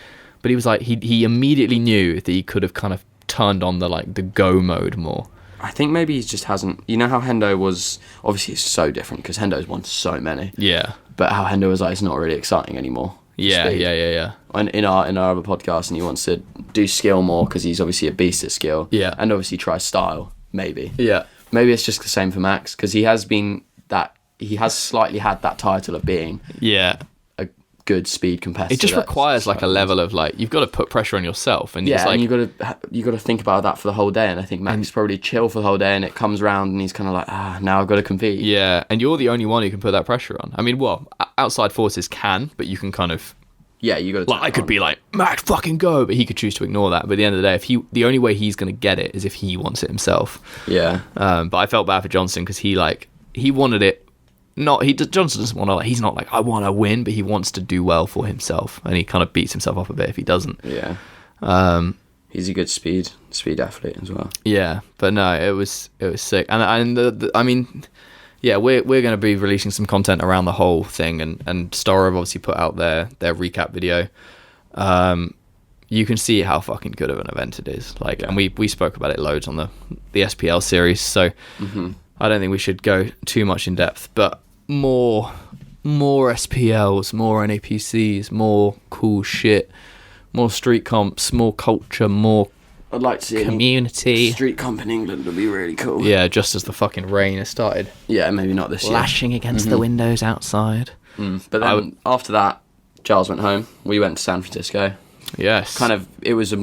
but he was like, he immediately knew that he could have kind of turned on the go mode more. I think maybe he just hasn't. You know how Hendo was, obviously it's so different because Hendo's won so many. Yeah. But how Hendo was like, it's not really exciting anymore. Yeah. And in our other podcast, and he wants to do skill more because he's obviously a beast at skill. Yeah. And obviously try style, maybe. Yeah. Maybe it's just the same for Max, because he has slightly had that title of being a good speed competitor. It just requires like a level of like, you've got to put pressure on yourself, and and you got to think about that for the whole day. And I think Max is probably chill for the whole day, and it comes round and he's kind of like, now I've got to compete. Yeah, and you're the only one who can put that pressure on. I mean, well, outside forces can, but you can kind of. Yeah, you got to. Like, I could be like, Max, fucking go, but he could choose to ignore that. But at the end of the day, the only way he's going to get it is if he wants it himself. Yeah. But I felt bad for Johnson because he wanted it. Johnson doesn't want to. He's not like, I want to win, but he wants to do well for himself, and he kind of beats himself up a bit if he doesn't. Yeah. He's a good speed athlete as well. Yeah, but no, it was sick, and I mean. Yeah, we're going to be releasing some content around the whole thing, and Star have obviously put out their recap video. You can see how fucking good of an event it is. And we spoke about it loads on the SPL series, so I don't think we should go too much in depth. But more SPLs, more NAPCs, more cool shit, more street comps, more culture, more. I'd like to see community. Street comp in England would be really cool. Yeah, just as the fucking rain has started. Yeah, maybe not this year. Lashing against the windows outside. But then after that, Giles went home. We went to San Francisco. Yes. It was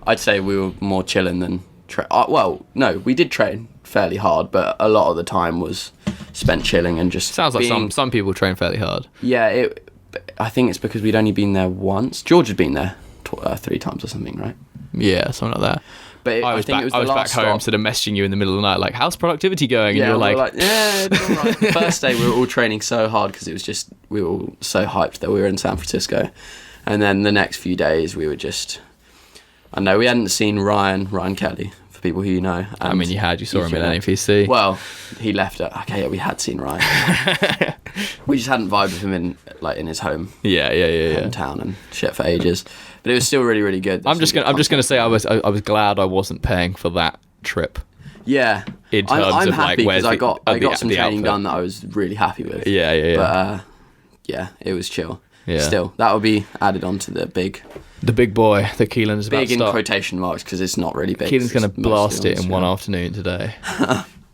I'd say we were more chilling than... no, we did train fairly hard, but a lot of the time was spent chilling and just... Sounds like some people train fairly hard. Yeah, I think it's because we'd only been there once. George had been there 3 times or something, right? Yeah, something like that. But I was back home, sort of messaging you in the middle of the night, like, how's productivity going? And you were like, yeah, it's all right. The first day we were all training so hard because it was just, we were all so hyped that we were in San Francisco. And then the next few days we were just, I know we hadn't seen Ryan Kelly, for people who you know. I mean, you saw him at NAPC. Well, he left it. Okay, yeah, we had seen Ryan. We just hadn't vibed with him in his hometown and shit for ages. But it was still really, really good. I'm just gonna say I was glad I wasn't paying for that trip. Yeah, in terms I'm of happy like, because I got some training done that I was really happy with. Yeah. But yeah, it was chill. Yeah. Still, that will be added onto the big boy that Keelan's about to start. Big in quotation marks because it's not really big. Keelan's going to blast it in one afternoon today.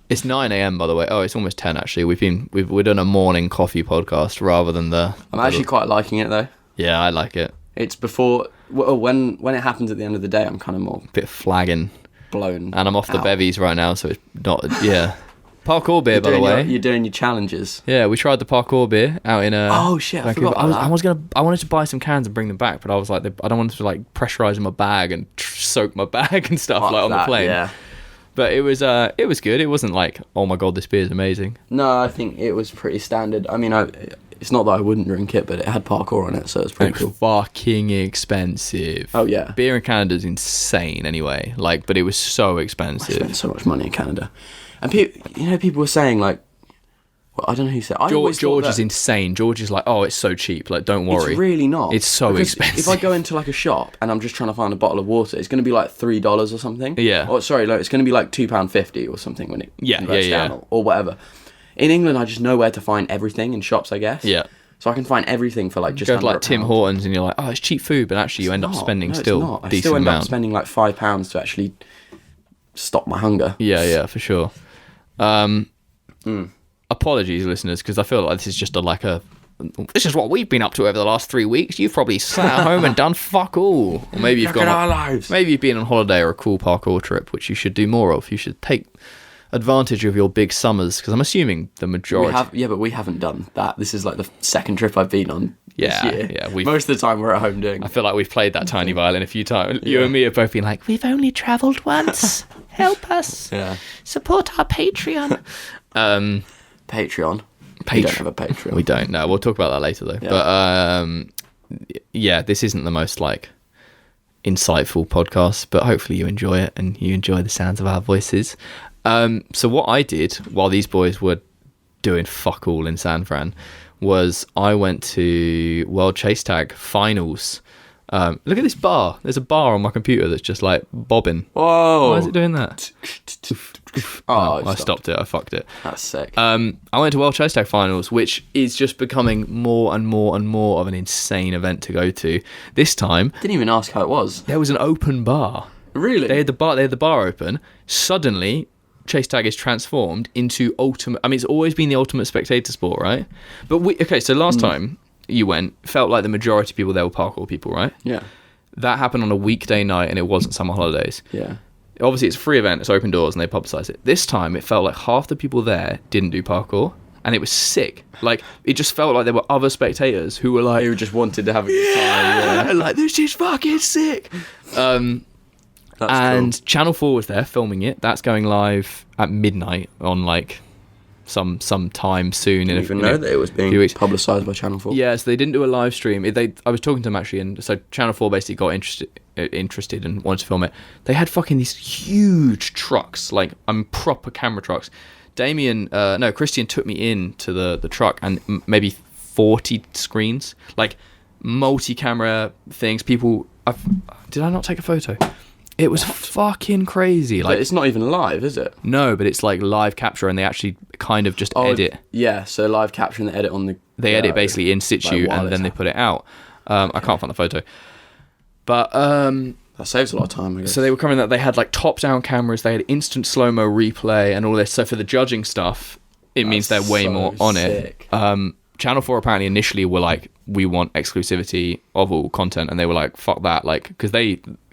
It's 9 a.m. by the way. Oh, it's almost 10 actually. We've done a morning coffee podcast rather than the. I'm actually quite liking it though. Yeah, I like it. It's before when it happens at the end of the day, I'm kind of more bit flagging, blown, and I'm off the bevies right now, so it's not. Yeah, parkour beer by the way. You're doing your challenges. Yeah, we tried the parkour beer out in oh shit! I forgot about that. I wanted to buy some cans and bring them back, but I was like, I don't want to like pressurize in my bag and soak my bag and stuff on the plane. Yeah. But it was good. It wasn't like, oh my god, this beer is amazing. No, I think it was pretty standard. I mean, it's not that I wouldn't drink it, but it had parkour on it, so it's pretty cool. Fucking expensive. Oh yeah, beer in Canada is insane. Anyway, but it was so expensive. I spent so much money in Canada, and people were saying like, well, I don't know who said. George is insane. George is like, oh, it's so cheap. Like, don't worry. It's really not. It's so expensive. If I go into like a shop and I'm just trying to find a bottle of water, it's going to be like $3 or something. Yeah. Or sorry, it's going to be like £2.50 or something when it converts down or whatever. In England, I just know where to find everything in shops, I guess. Yeah. So I can find everything for like just go to like Tim Hortons and you're like, oh, it's cheap food, but actually you end up spending still decent amount. I still end up spending like £5 to actually stop my hunger. Yeah, for sure. Apologies, listeners, because I feel like this is just this is what we've been up to over the last 3 weeks. You've probably sat at home and done fuck all. Or maybe you've maybe you've been on holiday or a cool parkour trip, which you should do more of. You should take advantage of your big summers, because I'm assuming the majority. But we haven't done that. This is like the second trip I've been on this year. Yeah. Most of the time we're at home doing. I feel like we've played that tiny violin a few times. You and me have both been like, we've only travelled once. Help us. Yeah. Support our Patreon. Patreon. We don't have a Patreon. We don't. No, we'll talk about that later though. Yeah. But this isn't the most insightful podcast, but hopefully you enjoy it and you enjoy the sounds of our voices. So what I did while these boys were doing fuck all in San Fran was I went to World Chase Tag Finals. Look at this bar. There's a bar on my computer that's just like bobbing. Whoa. Why is it doing that? I stopped it. I fucked it. That's sick. I went to World Chase Tag Finals, which is just becoming more and more and more of an insane event to go to. This time, didn't even ask how it was. There was an open bar. Really? They had the bar open. Suddenly, Chase Tag is transformed into ultimate. I mean, it's always been the ultimate spectator sport, right? But so last time you went, felt like the majority of people there were parkour people, right? Yeah. That happened on a weekday night, and it wasn't summer holidays. Yeah. Obviously, it's a free event, it's open doors, and they publicise it. This time, it felt like half the people there didn't do parkour, and it was sick. Like, it just felt like there were other spectators who were like... Who just wanted to have a good time. Yeah, like, this is fucking sick. That's cool. Channel 4 was there filming it. That's going live at midnight on, some time soon. I didn't even know that it was being publicised by Channel 4. Yeah, so they didn't do a live stream. I was talking to them actually, and so Channel 4 basically got interested and wanted to film it. They had fucking these huge trucks, proper camera trucks. Christian took me into the truck, and maybe 40 screens, multi-camera things. People, did I not take a photo? It was fucking crazy. It's not even live, is it? No, but it's live capture, and they actually kind of just edit. Yeah, so live capture and they edit on the... They edit basically in situ, and then they put it out. I can't find the photo. But... that saves a lot of time, I guess. So they were covering that. They had top-down cameras, they had instant slow-mo replay and all this. So for the judging stuff, it means they're way more on sick. it. Channel 4 apparently initially were like, we want exclusivity of all content, and they were like, fuck that, because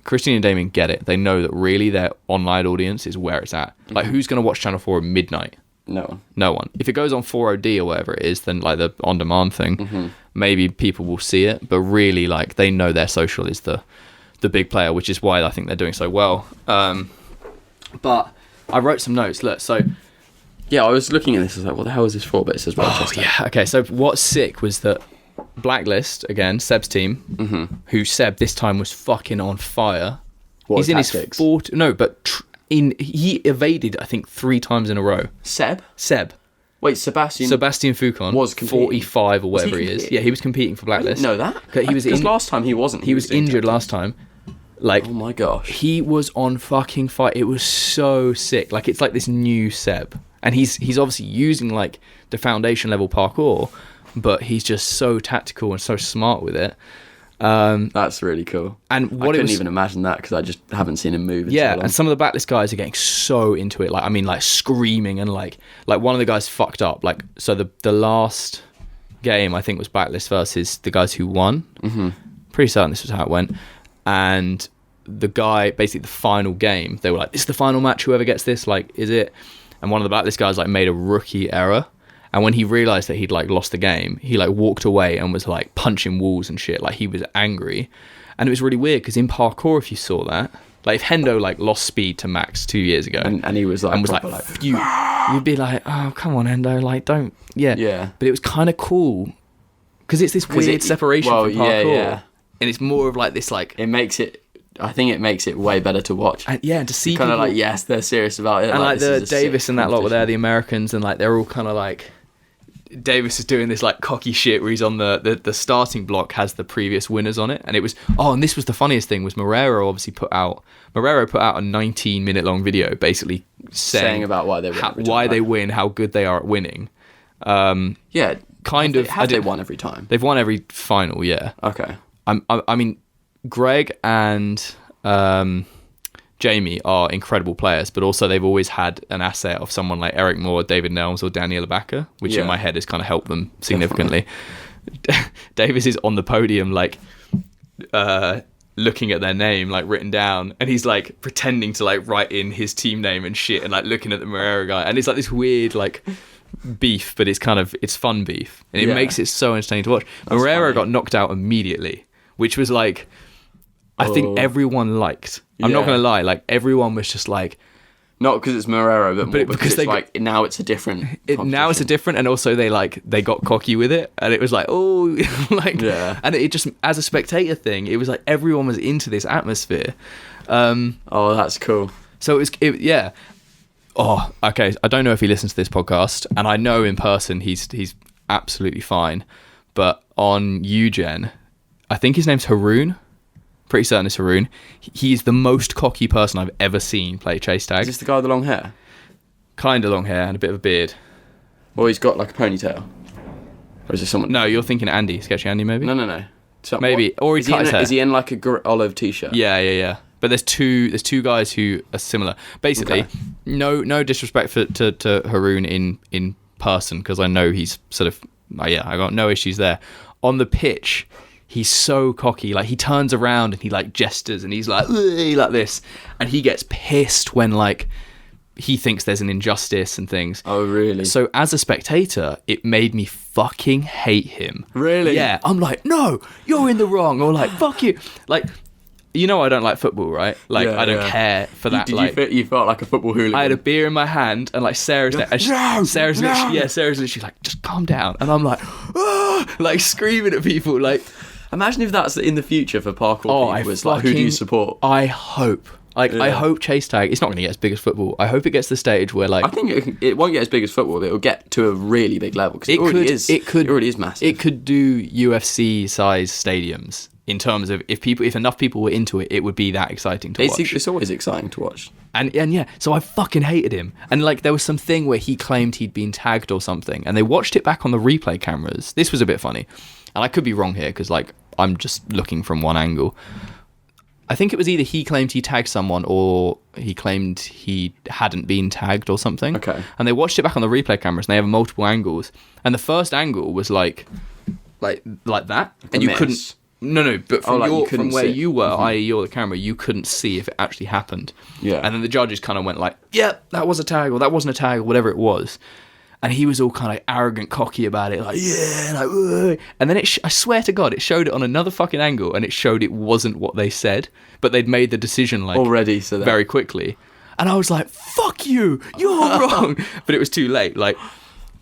Christine and Damien get it. They know that really their online audience is where it's at. Who's going to watch Channel 4 at midnight? No one. If it goes on 40D or whatever it is, then the on-demand thing, maybe people will see it. But really, they know their social is the the big player, which is why I think they're doing so well. But I wrote some notes. Look, so yeah, I was looking at this. I was like, what the hell is this for? But it says Rochester. Oh yeah, okay. So what's sick was that Blacklist again, Seb's team, who Seb this time was fucking on fire. What He's tactics? In his fourth. No, but he evaded I think 3 times in a row. Seb. Wait, Sebastian Foucon was competing. 45 or whatever he is. Yeah, he was competing for Blacklist. I didn't know that. Because last time he wasn't. He was injured last time. Like, oh my gosh, he was on fucking fire. It was so sick. Like, it's like this new Seb, and he's obviously using like the foundation level parkour, but he's just so tactical and so smart with it. That's really cool. And I couldn't even imagine that because I just haven't seen him move. Yeah, and some of the Blacklist guys are getting so into it. Like, I mean, like screaming and like one of the guys fucked up. Like, so the last game I think was Blacklist versus the guys who won. Mm-hmm. Pretty certain this was how it went. And the guy, basically the final game, they were like, "This is the final match. Whoever gets this, like, is it?" And one of the Blacklist guys like made a rookie error. And when he realised that he'd like lost the game, he like walked away and was like punching walls and shit. Like, he was angry. And it was really weird because in parkour, if you saw that, like if Hendo like lost speed to max 2 years ago, and he was like, and was like phew, you'd be like, "Oh, come on, Hendo, like don't, yeah." But it was kind of cool because it's this weird separation from parkour, and it's more of like this like I think it makes it way better to watch. And to see kind of like, yes, they're serious about it. And like the Davis and that lot were there, the Americans, and like they're all kind of like, Davis is doing this like cocky shit where he's on the starting block, has the previous winners on it, and it was and this was the funniest thing was Marrero obviously put out a 19-minute long video basically saying about why they win, how good they are at winning. Have they won every time? They've won every final, yeah. Okay. I mean, Greg and Jamie are incredible players, but also they've always had an asset of someone like Eric Moore, David Nelms, or Daniel Abaca, which in my head has kind of helped them significantly. Davis is on the podium, like looking at their name, like written down, and he's like pretending to like write in his team name and shit, and like looking at the Marrero guy, and it's like this weird like beef, but it's fun beef, and it makes it so entertaining to watch. Marrero got knocked out immediately, which was like, I think everyone liked. I'm not going to lie, like everyone was just like, not because it's Marrero, but more because it's like now it's a different. Now it's a different, and also they got cocky with it, and it was like, and it just, as a spectator thing, it was like everyone was into this atmosphere. That's cool. So it was. Oh, okay. I don't know if he listens to this podcast, and I know in person he's absolutely fine, but on UGen, I think his name's Haroon. Pretty certain it's Haroon. He's the most cocky person I've ever seen play chase tag. Is this the guy with the long hair? Kind of long hair and a bit of a beard. Or he's got like a ponytail. Or is it someone? No, you're thinking Andy, Sketchy Andy, maybe. No. Maybe, or he cut his hair. Is he in like a olive t-shirt? Yeah. But there's two guys who are similar. Basically, no disrespect to Haroon in person, because I know he's sort of I got no issues there. On the pitch, he's so cocky. Like, he turns around and he like gestures and he's like this, and he gets pissed when like he thinks there's an injustice and things. Oh, really? So as a spectator, it made me fucking hate him. Really? Yeah. I'm like, no, you're in the wrong, or like, fuck you. Like, you know, I don't like football, right? Like, I don't care for that. You felt like a football hooligan? I had a beer in my hand, and like Sarah's there. And Sarah's literally like, just calm down. And I'm like, like screaming at people. Like, imagine if that's in the future for parkour. Like, who do you support? I hope. Like, I hope chase tag. It's not going to get as big as football. I hope it gets to the stage where, like, I think it won't get as big as football, but it'll get to a really big level, because it already is massive. It could do UFC size stadiums. In terms of if enough people were into it, it would be that exciting to watch. It's always exciting to watch. And yeah, so I fucking hated him. And like, there was some thing where he claimed he'd been tagged or something, and they watched it back on the replay cameras. This was a bit funny, and I could be wrong here because like I'm just looking from one angle. I think it was either he claimed he tagged someone or he claimed he hadn't been tagged or something. Okay. And they watched it back on the replay cameras, and they have multiple angles. And the first angle was like that, and you couldn't. No, but from where you were, i.e. you're the camera, you couldn't see if it actually happened. Yeah. And then the judges kind of went like, yeah, that was a tag, or that wasn't a tag, or whatever it was. And he was all kind of arrogant, cocky about it, like, yeah, like, whoa. And then I swear to God, it showed it on another fucking angle, and it showed it wasn't what they said, but they'd made the decision, like, already, so very quickly. And I was like, fuck you, you're wrong. But it was too late, like,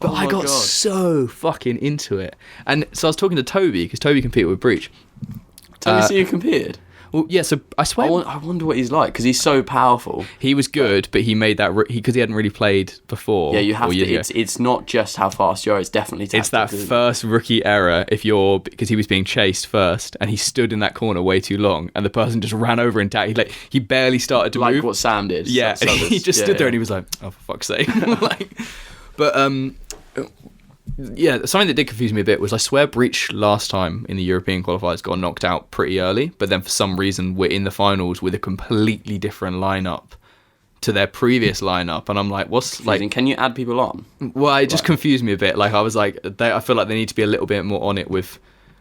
but I got so fucking into it. And so I was talking to Toby, because Toby competed with Breach. Toby, so you competed? Well, yeah, so I swear... I wonder what he's like, because he's so powerful. He was good, but he made that... Because he hadn't really played before. Yeah, you have to... It's not just how fast you are, it's definitely tactics. It's that first rookie error, because he was being chased first, and he stood in that corner way too long, and the person just ran over and he barely started to move. Like what Sam did. Yeah, and he just stood there, and he was like, oh, for fuck's sake. Yeah, something that did confuse me a bit was I swear Breach last time in the European qualifiers got knocked out pretty early, but then for some reason we're in the finals with a completely different lineup to their previous lineup, and I'm like, what's like? Can you add people on? Well, it just confused me a bit. Like I was like, I feel like they need to be a little bit more on it with,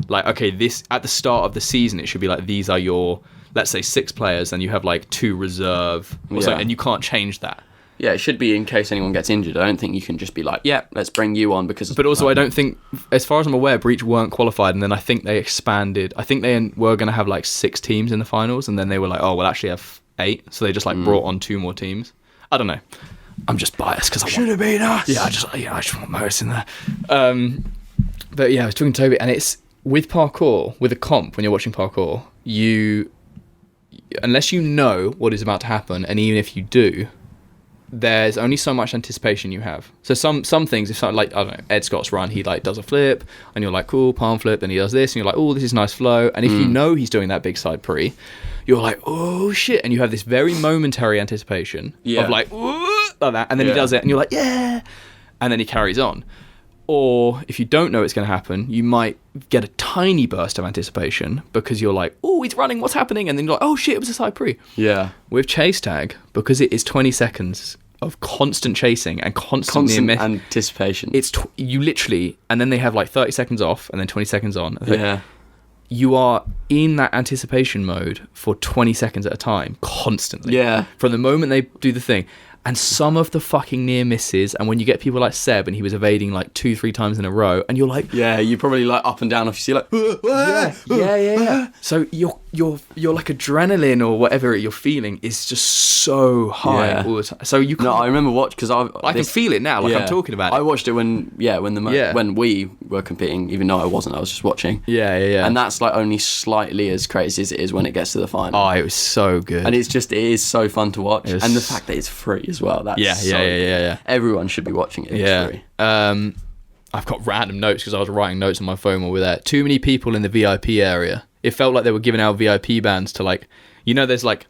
like, okay, this at the start of the season it should be like these are your, let's say 6 players, and you have like 2 reserve, or something, and you can't change that. Yeah, it should be in case anyone gets injured. I don't think you can just be like, yeah, let's bring you on because... But also, I don't think, as far as I'm aware, Breach weren't qualified, and then I think they expanded. I think they were going to have like 6 teams in the finals, and then they were like, oh, we'll actually have 8. So they just like brought on 2 more teams. I don't know. I'm just biased because I should have been us. Yeah, I just want Motus in there. But yeah, I was talking to Toby, and it's with parkour, with a comp, when you're watching parkour, unless you know what is about to happen, and even if you do, there's only so much anticipation you have. So some things, if something like, I don't know, Ed Scott's run, he like does a flip, and you're like, cool, palm flip, and he does this, and you're like, oh, this is nice flow. And if you know he's doing that big side pre, you're like, oh shit, and you have this very momentary anticipation of like, like that, and then he does it, and you're like, yeah, and then he carries on. Or if you don't know it's going to happen, you might get a tiny burst of anticipation because you're like, oh, he's running, what's happening? And then you're like, oh shit, it was a side pre. Yeah. With chase tag, because it is 20 seconds of constant chasing and constant anticipation. It's you literally, and then they have like 30 seconds off and then 20 seconds on. Yeah. You are in that anticipation mode for 20 seconds at a time, constantly. Yeah. From the moment they do the thing. And some of the fucking near misses, and when you get people like Seb, and he was evading like 2-3 times in a row, and you're like, yeah, you probably like up and down if you see like, yeah. So your like adrenaline or whatever you're feeling is just so high all the time. So you can't. No, I remember watching because I can feel it now, like I'm talking about it. I watched it when we were competing, even though I wasn't. I was just watching. Yeah. And that's like only slightly as crazy as it is when it gets to the final. Oh, it was so good, and it is so fun to watch, and the fact that it's free as well. That's yeah. Everyone should be watching it. It's free. I've got random notes because I was writing notes on my phone while we were there. Too many people in the VIP area. It felt like they were giving out VIP bands to like, there's like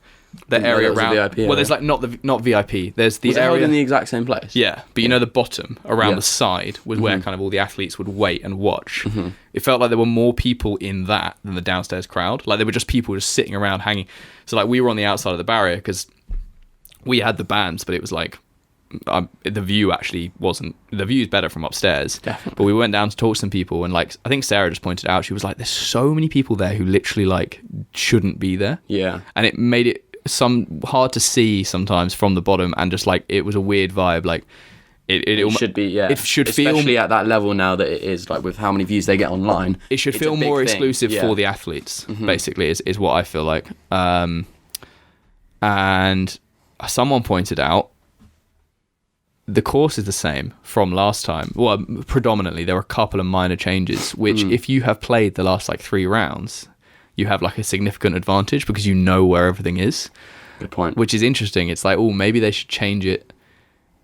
the area around. VIP area. Well, there's like not VIP. There's the area in the exact same place. Yeah, but the bottom around the side was where kind of all the athletes would wait and watch. It felt like there were more people in that than the downstairs crowd. Like there were just people just sitting around hanging. So like we were on the outside of the barrier because we had the bands, but it was like the view actually wasn't. The view's better from upstairs. Definitely. But we went down to talk to some people, and like I think Sarah just pointed out, she was like, "There's so many people there who literally like shouldn't be there." Yeah, and it made it hard to see sometimes from the bottom, and just like it was a weird vibe. Like it should be. Yeah, it should especially at that level now that it is, like with how many views they get online. It should feel more exclusive for the athletes. Basically, is what I feel like. And someone pointed out the course is the same from last time. Well, predominantly there were a couple of minor changes, which if you have played the last like 3 rounds, you have like a significant advantage because you know where everything is. Good point. Which is interesting. It's like, oh, maybe they should change it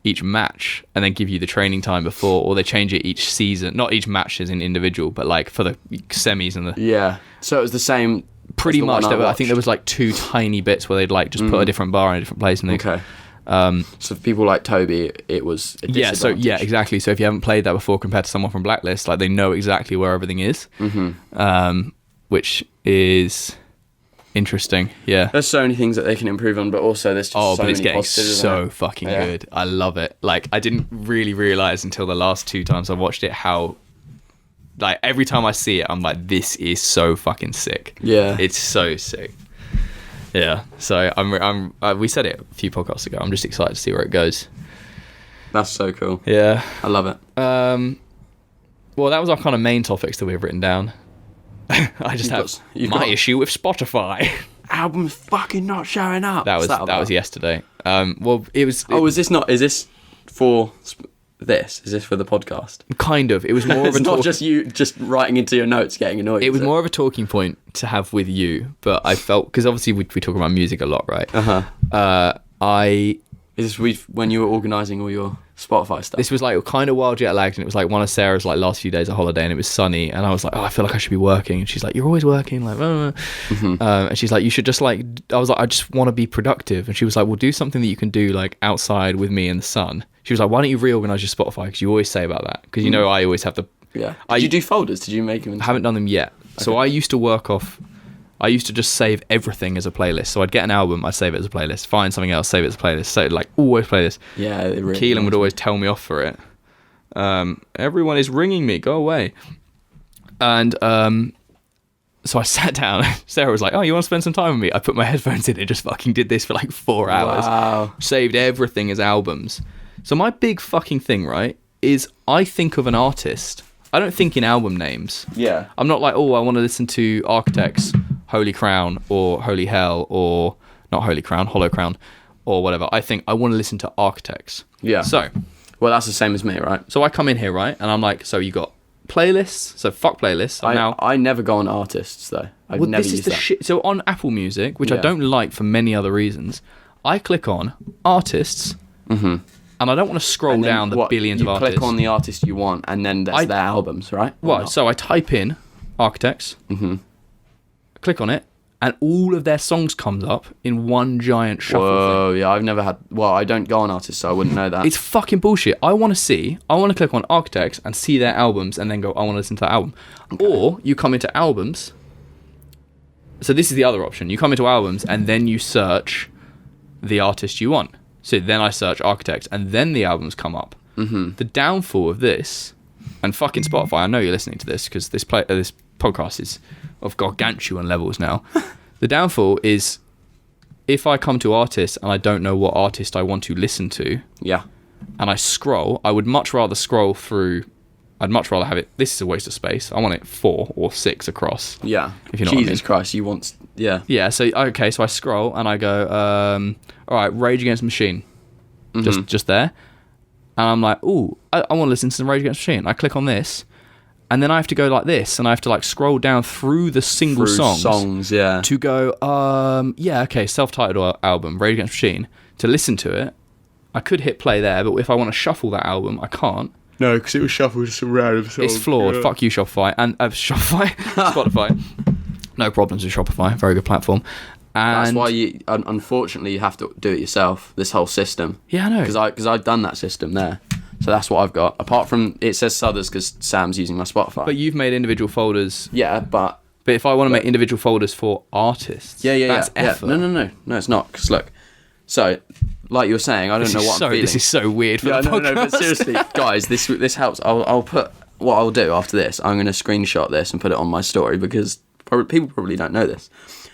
each match and then give you the training time before, or they change it each season. Not each match as an individual, but like for the semis and the... Yeah. So it was the same... Pretty much. I think there was like 2 tiny bits where they'd like just put a different bar in a different place. And okay. So for people like Toby, it was a disadvantage. Exactly. So if you haven't played that before compared to someone from Blacklist, like they know exactly where everything is, which is interesting. Yeah. There's so many things that they can improve on, but also there's just so many positives. It's getting so fucking good. I love it. Like I didn't really realize until the last 2 times I watched it how, like every time I see it, I'm like, this is so fucking sick. Yeah. It's so sick. Yeah, so we said it a few podcasts ago. I'm just excited to see where it goes. That's so cool. Yeah. I love it. Well, that was our kind of main topics that we've written down. I just you've got issue with Spotify. Albums fucking not showing up. That was yesterday. Well, it was. Is this for this? Is this for the podcast? Kind of. It was more of a. It's not just you just writing into your notes, getting annoyed. It was more of a talking point to have with you, but I felt because obviously we talk about music a lot, right? Is this when you were organising all your Spotify stuff? This was like kind of wild jet lagged, and it was like one of Sarah's like last few days of holiday, and it was sunny, and I was like, I feel like I should be working, and she's like, you're always working, like, and she's like, you should just like, I was like, I just want to be productive, and she was like, well, do something that you can do like outside with me in the sun. She was like, why don't you reorganise your Spotify, because you always say about that, because you know I always have the Did you do folders? Did you make them? I haven't done them yet. Okay. So I used to just save everything as a playlist. So I'd get an album, I'd save it as a playlist. Find something else, save it as a playlist. So like always playlist. Yeah, it really Keelan would always tell me off for it. Everyone is ringing me. Go away. And so I sat down. Sarah was like, "Oh, you want to spend some time with me?" I put my headphones in and just fucking did this for like 4 hours. Wow. Saved everything as albums. So my big fucking thing, right, is I think of an artist. I don't think in album names. Yeah. I'm not like, oh, I want to listen to Architects, Holy Crown, or Holy Hell, or not Holy Crown, Hollow Crown, or whatever. I think I want to listen to Architects. Yeah. So. Well, that's the same as me, right? So I come in here, right, and I'm like, so you got playlists. So fuck playlists. I never go on artists though. I've never used that. Shit. So on Apple Music, which I don't like for many other reasons, I click on artists. And I don't want to scroll down the billions of artists. You click on the artist you want, and then their albums, right? Right, so I type in Architects, click on it, and all of their songs comes up in one giant shuffle thing. Yeah, I've never had... Well, I don't go on artists, so I wouldn't know that. It's fucking bullshit. I want to click on Architects and see their albums, and then go, I want to listen to that album. Okay. Or you come into albums. So this is the other option. You come into albums, and then you search the artist you want. So then I search Architects, and then the albums come up. The downfall of this, and fucking Spotify, I know you're listening to this, because this podcast is of gargantuan levels now. The downfall is, if I come to artists, and I don't know what artist I want to listen to, and I scroll, I would much rather scroll through... I'd much rather have it... This is a waste of space. I want it 4 or 6 across. Yeah. If you know what I mean. Jesus Christ, you want... Yeah. Yeah, so I scroll and I go, all right, Rage Against the Machine. Just there. And I'm like, ooh, I want to listen to some Rage Against the Machine. I click on this, and then I have to go like this, and I have to like scroll down through the single songs to go, self-titled album, Rage Against the Machine, to listen to it. I could hit play there, but if I want to shuffle that album, I can't. No, because it was shuffled to some random songs. It's flawed. Yeah. Fuck you, Shopify. And Spotify. No problems with Shopify. Very good platform. And that's why you, unfortunately, you have to do it yourself, this whole system. Yeah, I know. Because I've done that system there. So that's what I've got. Apart from, it says Southers because Sam's using my Spotify. But you've made individual folders. Yeah, but if I want to make individual folders for artists, that's effort. No, it's not. Because look, so... Like you were saying, I don't know what I'm feeling. This is so weird for the podcast. No, but seriously, guys, this helps. I'll put... What I'll do after this, I'm going to screenshot this and put it on my story because people probably don't know this.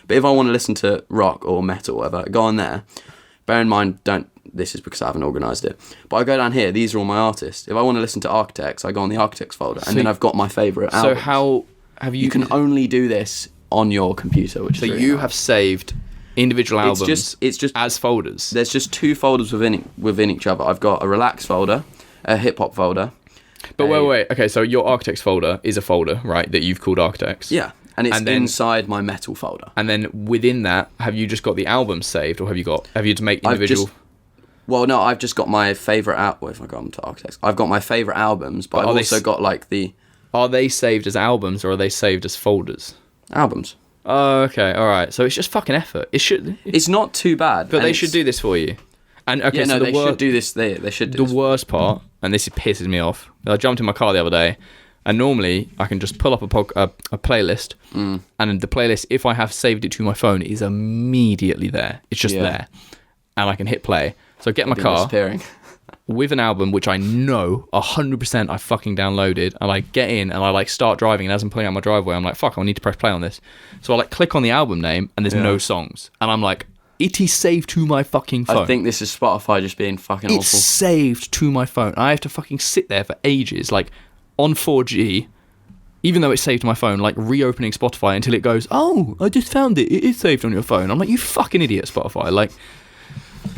But if I want to listen to rock or metal or whatever, go on there. Bear in mind, this is because I haven't organised it. But I go down here, these are all my artists. If I want to listen to Architects, I go on the Architects folder, and then I've got my favourite albums. So how have you... You can only do this on your computer, which is really you nice. have saved... individual albums it's just as folders. There's just 2 folders within each other. I've got a relax folder, a hip hop folder. But wait. Okay, so your Architects folder is a folder, right, that you've called Architects. Yeah, and it's inside my metal folder. And then within that, have you just got the albums saved, or have you to make individual? I've just got my favourite if I go on to Architects, I've got my favourite albums, but I've also got like the... Are they saved as albums, or are they saved as folders? Albums. Oh, okay, all right. So it's just fucking effort. It's not too bad, but they should do this for you. And okay, so they should do this. They should do the worst part, and this pisses me off. I jumped in my car the other day, and normally I can just pull up a playlist, and the playlist, if I have saved it to my phone, is immediately there. It's just there, and I can hit play. So I get in my car with an album which I know 100% I fucking downloaded, and I get in and I like start driving, and as I'm pulling out my driveway, I'm like, fuck, I need to press play on this. So I like click on the album name, and there's no songs, and I'm like, It is saved to my fucking phone. I think this is Spotify just being fucking awful. It's saved to my phone. I have to fucking sit there for ages, like, on 4G, even though it's saved to my phone, like, reopening Spotify until it goes, oh, I just found it. It is saved on your phone. I'm like, you fucking idiot, Spotify. Like,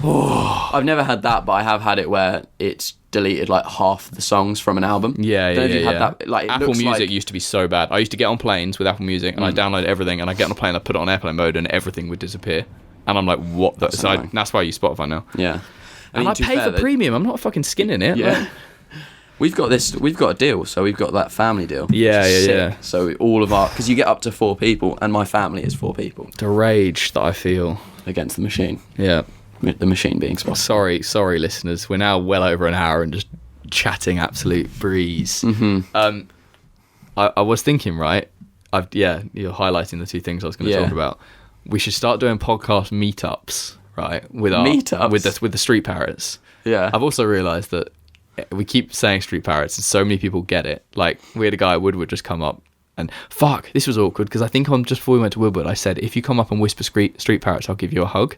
oh. I've never had that, but I have had it where it's deleted, like, half the songs from an album. Yeah. Had that. Like, Apple Music used to be so bad. I used to get on planes with Apple Music, and I download everything, and I get on a plane, I put it on airplane mode, and everything would disappear. And I'm like, what? That's why I use Spotify now. Yeah. I pay for premium. I'm not fucking skinning it. Yeah. Like, We've got a deal, so we've got that family deal. Yeah. So all of because you get up to 4 people, and my family is 4 people. The rage that I feel. Against the machine. Yeah. The machine being Spotify. Sorry, listeners. We're now well over an hour and just chatting absolute breeze. Mm-hmm. I was thinking, right? You're highlighting the 2 things I was going to talk about. We should start doing podcast meetups, right? With the Street Parrots. Yeah. I've also realised that we keep saying Street Parrots, and so many people get it. Like, we had a guy at Woodward just come up, and fuck, this was awkward because I think just before we went to Woodward, I said, if you come up and whisper Street Parrots, I'll give you a hug.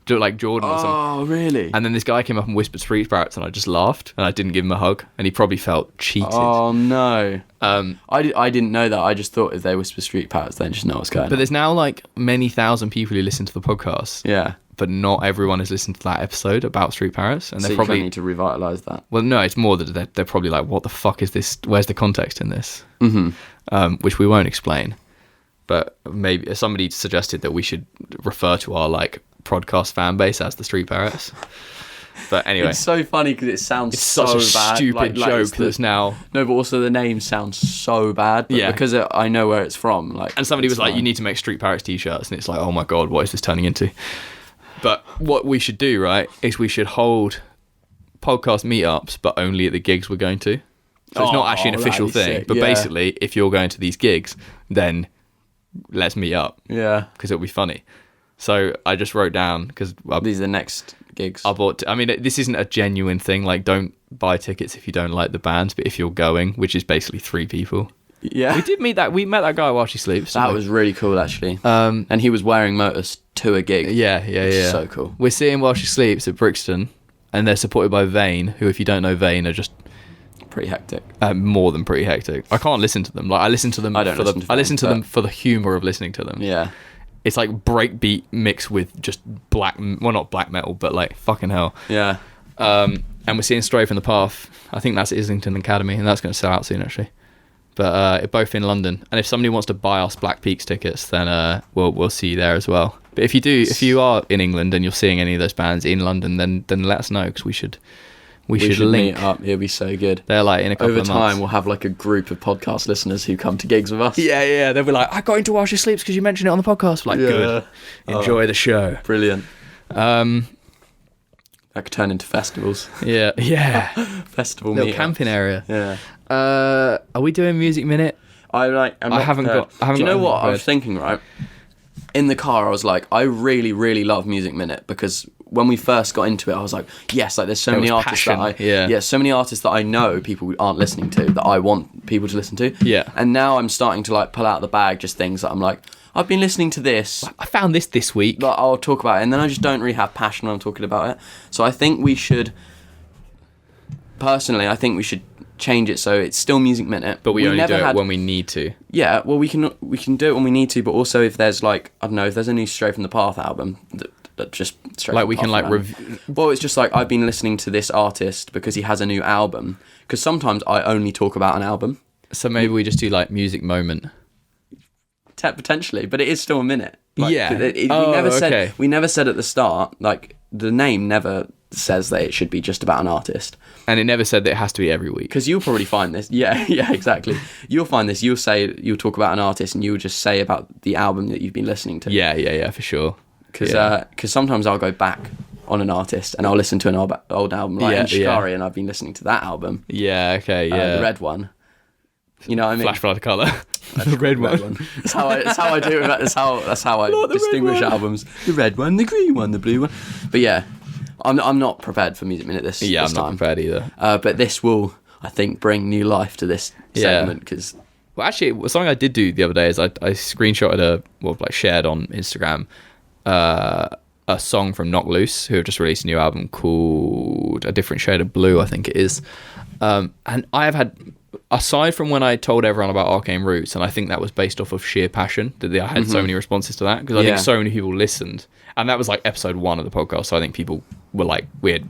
Like Jordan or something. Oh, really? And then this guy came up and whispered Street Parrots, and I just laughed, and I didn't give him a hug, and he probably felt cheated. Oh, no. I didn't know that. I just thought if they whisper Street Parrots, then just know what's going on. But there's now, like, many thousand people who listen to the podcast. Yeah. But not everyone has listened to that episode about Street Parrots. And so they probably need to revitalise that. Well, no, it's more that they're probably like, what the fuck is this? Where's the context in this? Mm-hmm. Which we won't explain. But maybe somebody suggested that we should refer to our, like, Prodcast fan base as the Street Parrots. But anyway, it's so funny because it sounds such a bad. Stupid joke that's now. No, but also the name sounds so bad. But because I know where it's from. Like, and somebody was like, "You need to make Street Parrots t-shirts," and it's like, "Oh my god, what is this turning into?" But what we should do, right, is we should hold podcast meetups, but only at the gigs we're going to. So it's not actually an official thing. Sick. But basically, if you're going to these gigs, then let's meet up. Yeah, because it'll be funny. So I just wrote down because these are the next gigs. I mean, this isn't a genuine thing. Like, don't buy tickets if you don't like the bands. But if you're going, which is basically 3 people. Yeah, we met that guy while she sleeps. That was really cool, actually. And he was wearing Motus to a gig. Yeah. So cool. We're seeing While She Sleeps at Brixton, and they're supported by Vane, who, if you don't know Vane, are just pretty hectic. More than pretty hectic. I can't listen to them. Like, I listen to them. I listen to them for the humour of listening to them. Yeah. It's like breakbeat mixed with just not black metal, but like fucking hell. Yeah. And we're seeing Stray from the Path. I think that's Islington Academy, and that's going to sell out soon, actually. But both in London. And if somebody wants to buy us Black Peaks tickets, then we'll see you there as well. But if you are in England and you're seeing any of those bands in London, then let us know, because we should link meet up. It'll be so good. They're like in a couple of months. Over time, we'll have like a group of podcast listeners who come to gigs with us. Yeah. They'll be like, I got into While She Sleeps because you mentioned it on the podcast. Like, good. Enjoy the show. Brilliant. That could turn into festivals. Yeah. Festival little camping area. Yeah. Are we doing Music Minute? I haven't got. Do you know what I was thinking? Right. In the car, I was like, I really, really love Music Minute, because when we first got into it, I was like, yes, like there's so many artists so many artists that I know people aren't listening to that I want people to listen to. Yeah. And now I'm starting to like pull out of the bag just things that I'm like, I've been listening to this. I found this week. But I'll talk about it, and then I just don't really have passion when I'm talking about it. So I think we should, personally, change it so it's still Music Minute, but we only do it when we need to. Yeah, well, we can do it when we need to, but also if there's like, I don't know, if there's a new Stray from the Path album that just straight like we can like review. Well, it's just like, I've been listening to this artist because he has a new album, because sometimes I only talk about an album. So maybe we just do like Music Moment. Potentially, but it is still a minute. Like, yeah. We never said at the start, like, the name never says that it should be just about an artist, and it never said that it has to be every week, because you'll probably find this yeah exactly, you'll find this, you'll talk about an artist and you'll just say about the album that you've been listening to. Yeah for sure, because sometimes I'll go back on an artist and I'll listen to an old album like Shikari, and I've been listening to that album, the red one, you know what I mean, Flash Flood Colour. The red one. That's how I do it. That's how I distinguish albums. The red one, the green one, the blue one. But yeah, I'm not prepared for Music Minute this time. I'm not prepared either. But this will, I think, bring new life to this segment, because. Well, actually, something I did do the other day is I screenshotted shared on Instagram a song from Knock Loose, who have just released a new album called A Different Shade of Blue, I think it is. And I have had, aside from when I told everyone about Arcane Roots, and I think that was based off of sheer passion, that I had so many responses to that, because I think so many people listened. And that was like episode 1 of the podcast, so I think people were like, we had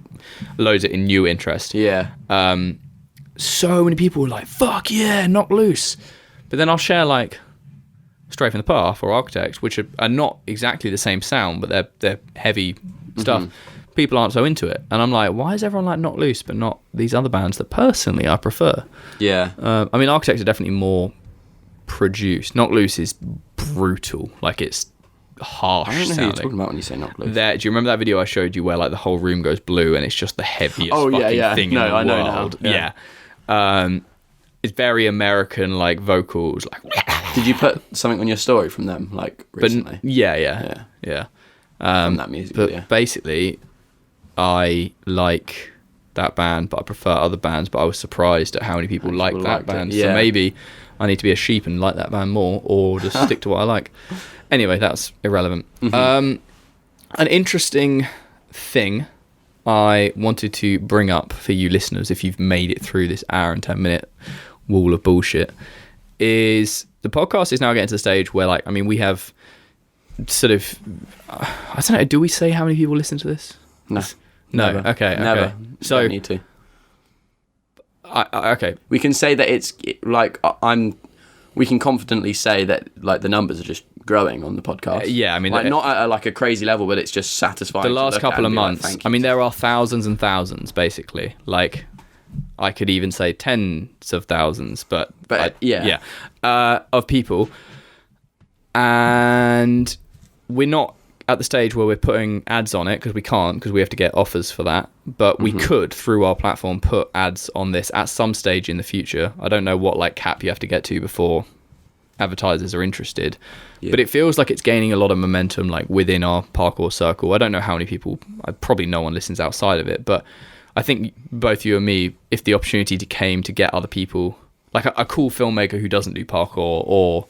loads of new interest. Yeah. So many people were like, fuck yeah, Knock Loose. But then I'll share like Stray from the Path or Architects, which are not exactly the same sound, but they're heavy stuff. People aren't so into it, and I'm like, why is everyone like Knock Loose but not these other bands that personally I prefer? Yeah. I mean, Architects are definitely more produced. Knock Loose is brutal, like it's harsh. I don't know sounding. who you're talking about when you say Knock Loose. Do you remember that video I showed you where like the whole room goes blue and it's just the heaviest thing in the world? Know now. Yeah. It's very American, like vocals. Like, did you put something on your story from them, like recently? Yeah. From that music video. Basically, I like that band, but I prefer other bands. But I was surprised at how many people like that band. So maybe I need to be a sheep and like that band more, or just stick to what I like. Anyway, that's irrelevant. An interesting thing I wanted to bring up for you listeners, if you've made it through this hour and 10-minute wall of bullshit, is the podcast is now getting to the stage where, like, I mean, we have sort of, I don't know, do we say how many people listen to this? No. Never. Okay. Never. So don't need to. Okay. We can say that it's like we can confidently say that like the numbers are just growing on the podcast. Yeah, I mean, like, not at like a crazy level, but it's just satisfying. The last couple of months, like, I mean, there are thousands and thousands, basically. Like, I could even say tens of thousands, but of people, and we're not at the stage where we're putting ads on it because we can't, because we have to get offers for that. But we could, through our platform, put ads on this at some stage in the future. I don't know what like cap you have to get to before advertisers are interested, but it feels like it's gaining a lot of momentum, like within our parkour circle. I don't know how many people, probably no one listens outside of it, but I think both you and me, if the opportunity came to get other people, like a cool filmmaker who doesn't do parkour, or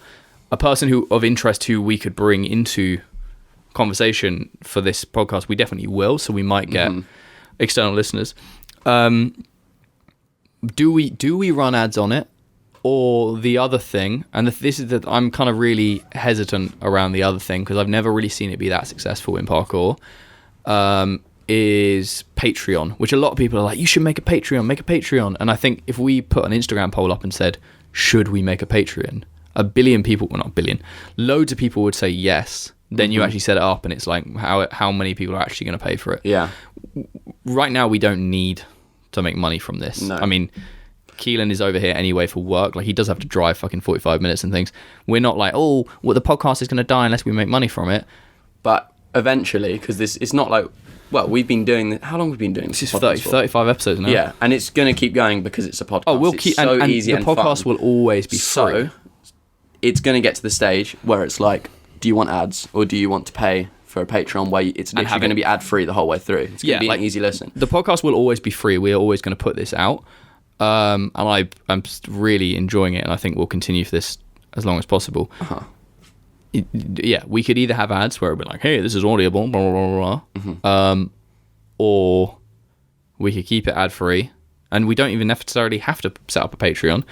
a person who of interest who we could bring into conversation for this podcast, we definitely will. So we might get external listeners. Do we run ads on it? Or the other thing, and this is that I'm kind of really hesitant around the other thing because I've never really seen it be that successful in parkour, is Patreon, which a lot of people are like, you should make a Patreon. And I think if we put an Instagram poll up and said, should we make a Patreon? A billion people, well, not a billion, loads of people would say yes. Then you actually set it up and it's like, how many people are actually going to pay for it? Yeah. Right now, we don't need to make money from this. No. I mean, Keelan is over here anyway for work. Like, he does have to drive fucking 45 minutes and things. We're not like, the podcast is going to die unless we make money from it. But eventually, because it's not like, well, we've been doing how long have we been doing this? This is 35 episodes now. Yeah, and it's going to keep going because it's a podcast. Oh, we'll keep, and easy the and podcast fun. will always be free. So it's going to get to the stage where it's like, do you want ads or do you want to pay for a Patreon where it's literally going to be ad free the whole way through? It's going to be an easy listen. The podcast will always be free. We're always going to put this out. And I'm really enjoying it, and I think we'll continue for this as long as possible. We could either have ads where we're like, hey, this is audible, blah, blah, blah, blah. Or we could keep it ad free, and we don't even necessarily have to set up a Patreon.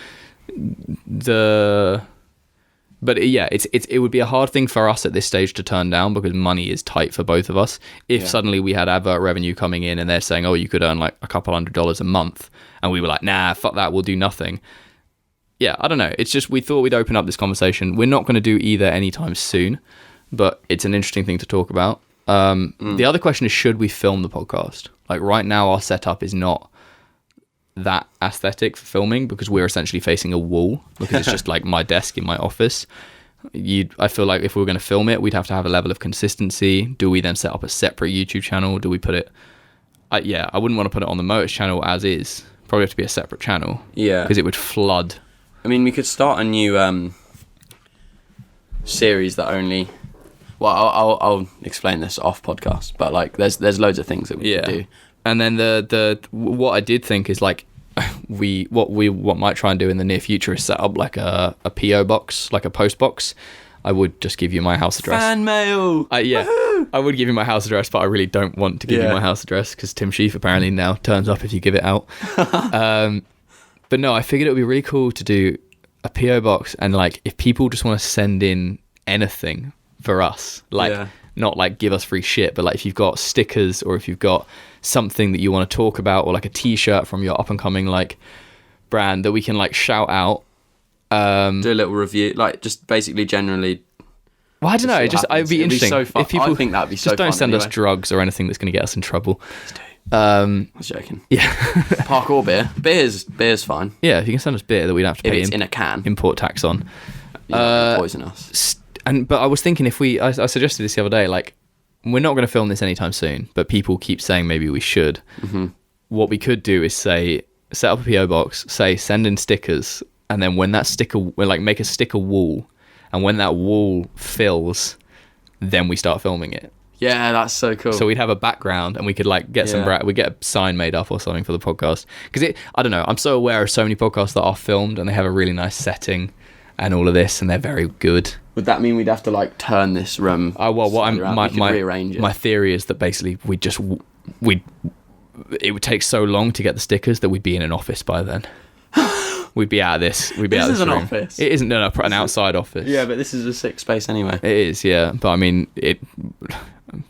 It would be a hard thing for us at this stage to turn down because money is tight for both of us. If suddenly we had advert revenue coming in and they're saying, you could earn like a couple $100 a month, and we were like, nah, fuck that, we'll do nothing. Yeah, I don't know. It's just we thought we'd open up this conversation. We're not going to do either anytime soon, but it's an interesting thing to talk about. The other question is, should we film the podcast? Like right now, our setup is not that aesthetic for filming because we're essentially facing a wall because it's just like my desk in my office. I feel like if we were going to film it, we'd have to have a level of consistency. Do we then set up a separate YouTube channel? Do we put it? I wouldn't want to put it on the Motus channel as is. Probably have to be a separate channel. Yeah, because it would flood. I mean, we could start a new series that only. Well, I'll explain this off podcast, but like, there's loads of things that we could do. And then the what I did think is like what might try and do in the near future is set up like a PO box, like a post box, I would just give you my house address. Fan mail! Yeah, I would give you my house address, but I really don't want to give you my house address because Tim Sheaf apparently now turns up if you give it out. But no, I figured it would be really cool to do a PO box, and like if people just want to send in anything for us, like not like give us free shit, but like if you've got stickers or if you've got something that you want to talk about, or like a t-shirt from your up and coming like brand that we can like shout out, do a little review, like just basically generally. Well, I don't know. It'd be interesting. So fun. If people, I think that'd be so fun. Just don't send us drugs or anything that's going to get us in trouble. I was joking. Yeah. Parkour beer. Beer's fine. Yeah, if you can send us beer that we'd have to pay in a can, import tax on. Poison us. But I was thinking I suggested this the other day, like we're not going to film this anytime soon, but people keep saying maybe we should. Mm-hmm. What we could do is say, set up a PO box, say send in stickers, and then when that sticker, we'll like make a sticker wall, and when that wall fills, then we start filming it. Yeah, that's so cool. So we'd have a background, and we could like get we'd get a sign made up or something for the podcast. Because I don't know, I'm so aware of so many podcasts that are filmed and they have a really nice setting and all of this, and they're very good. Would that mean we'd have to like turn this room? Rearrange it. My theory is that basically it would take so long to get the stickers that we'd be in an office by then. We'd be out of this. We'd be out of this room. This is an office. It isn't an outside office. Yeah, but this is a sick space anyway. It is, yeah. But I mean,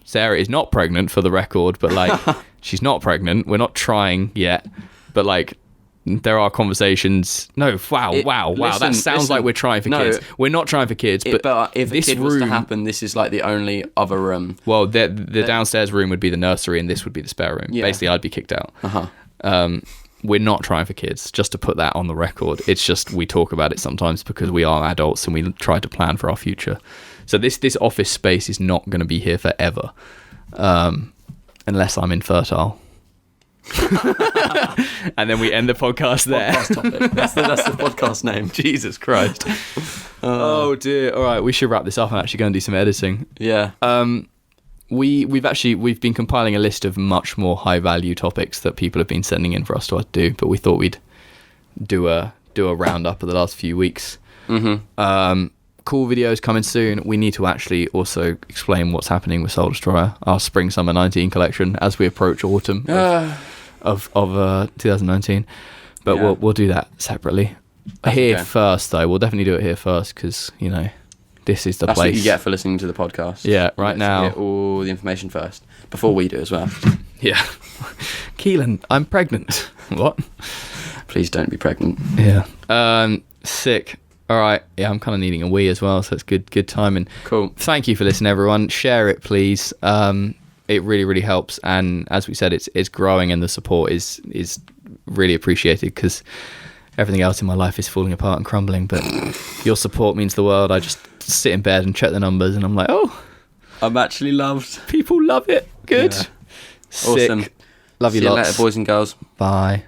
Sarah is not pregnant for the record, but like she's not pregnant. We're not trying yet, but like there are conversations. No, wow. That sounds like we're trying for kids. We're not trying for kids, but if this a kid was to happen, this is like the only other room. Well, the downstairs room would be the nursery, and this would be the spare room. Yeah. Basically, I'd be kicked out. We're not trying for kids, just to put that on the record. It's just we talk about it sometimes because we are adults and we try to plan for our future. So this office space is not going to be here forever, unless I'm infertile. And then we end the podcast there. Podcast topic. That's the podcast name. Jesus Christ. Oh dear. All right, we should wrap this up and actually go and do some editing. Yeah. We've been compiling a list of much more high value topics that people have been sending in for us to do, but we thought we'd do a roundup of the last few weeks. Mm-hmm. Cool videos coming soon. We need to actually also explain what's happening with Soul Destroyer, our Spring Summer 19 collection, as we approach autumn of 2019. But we'll do that separately. First, though, we'll definitely do it here first because this is the place. That's what you get for listening to the podcast. Yeah, right now. Get all the information first before we do as well. Yeah. Keelan, I'm pregnant. What? Please don't be pregnant. Yeah. Sick. All right. Yeah, I'm kind of needing a wee as well, so it's good timing. Cool. Thank you for listening, everyone. Share it, please. It really, really helps. And as we said, it's growing, and the support is really appreciated because everything else in my life is falling apart and crumbling. But your support means the world. I just sit in bed and check the numbers, and I'm like, oh, I'm actually loved. People love it. Good. Yeah. Awesome. Love you See lots. You later, boys and girls. Bye.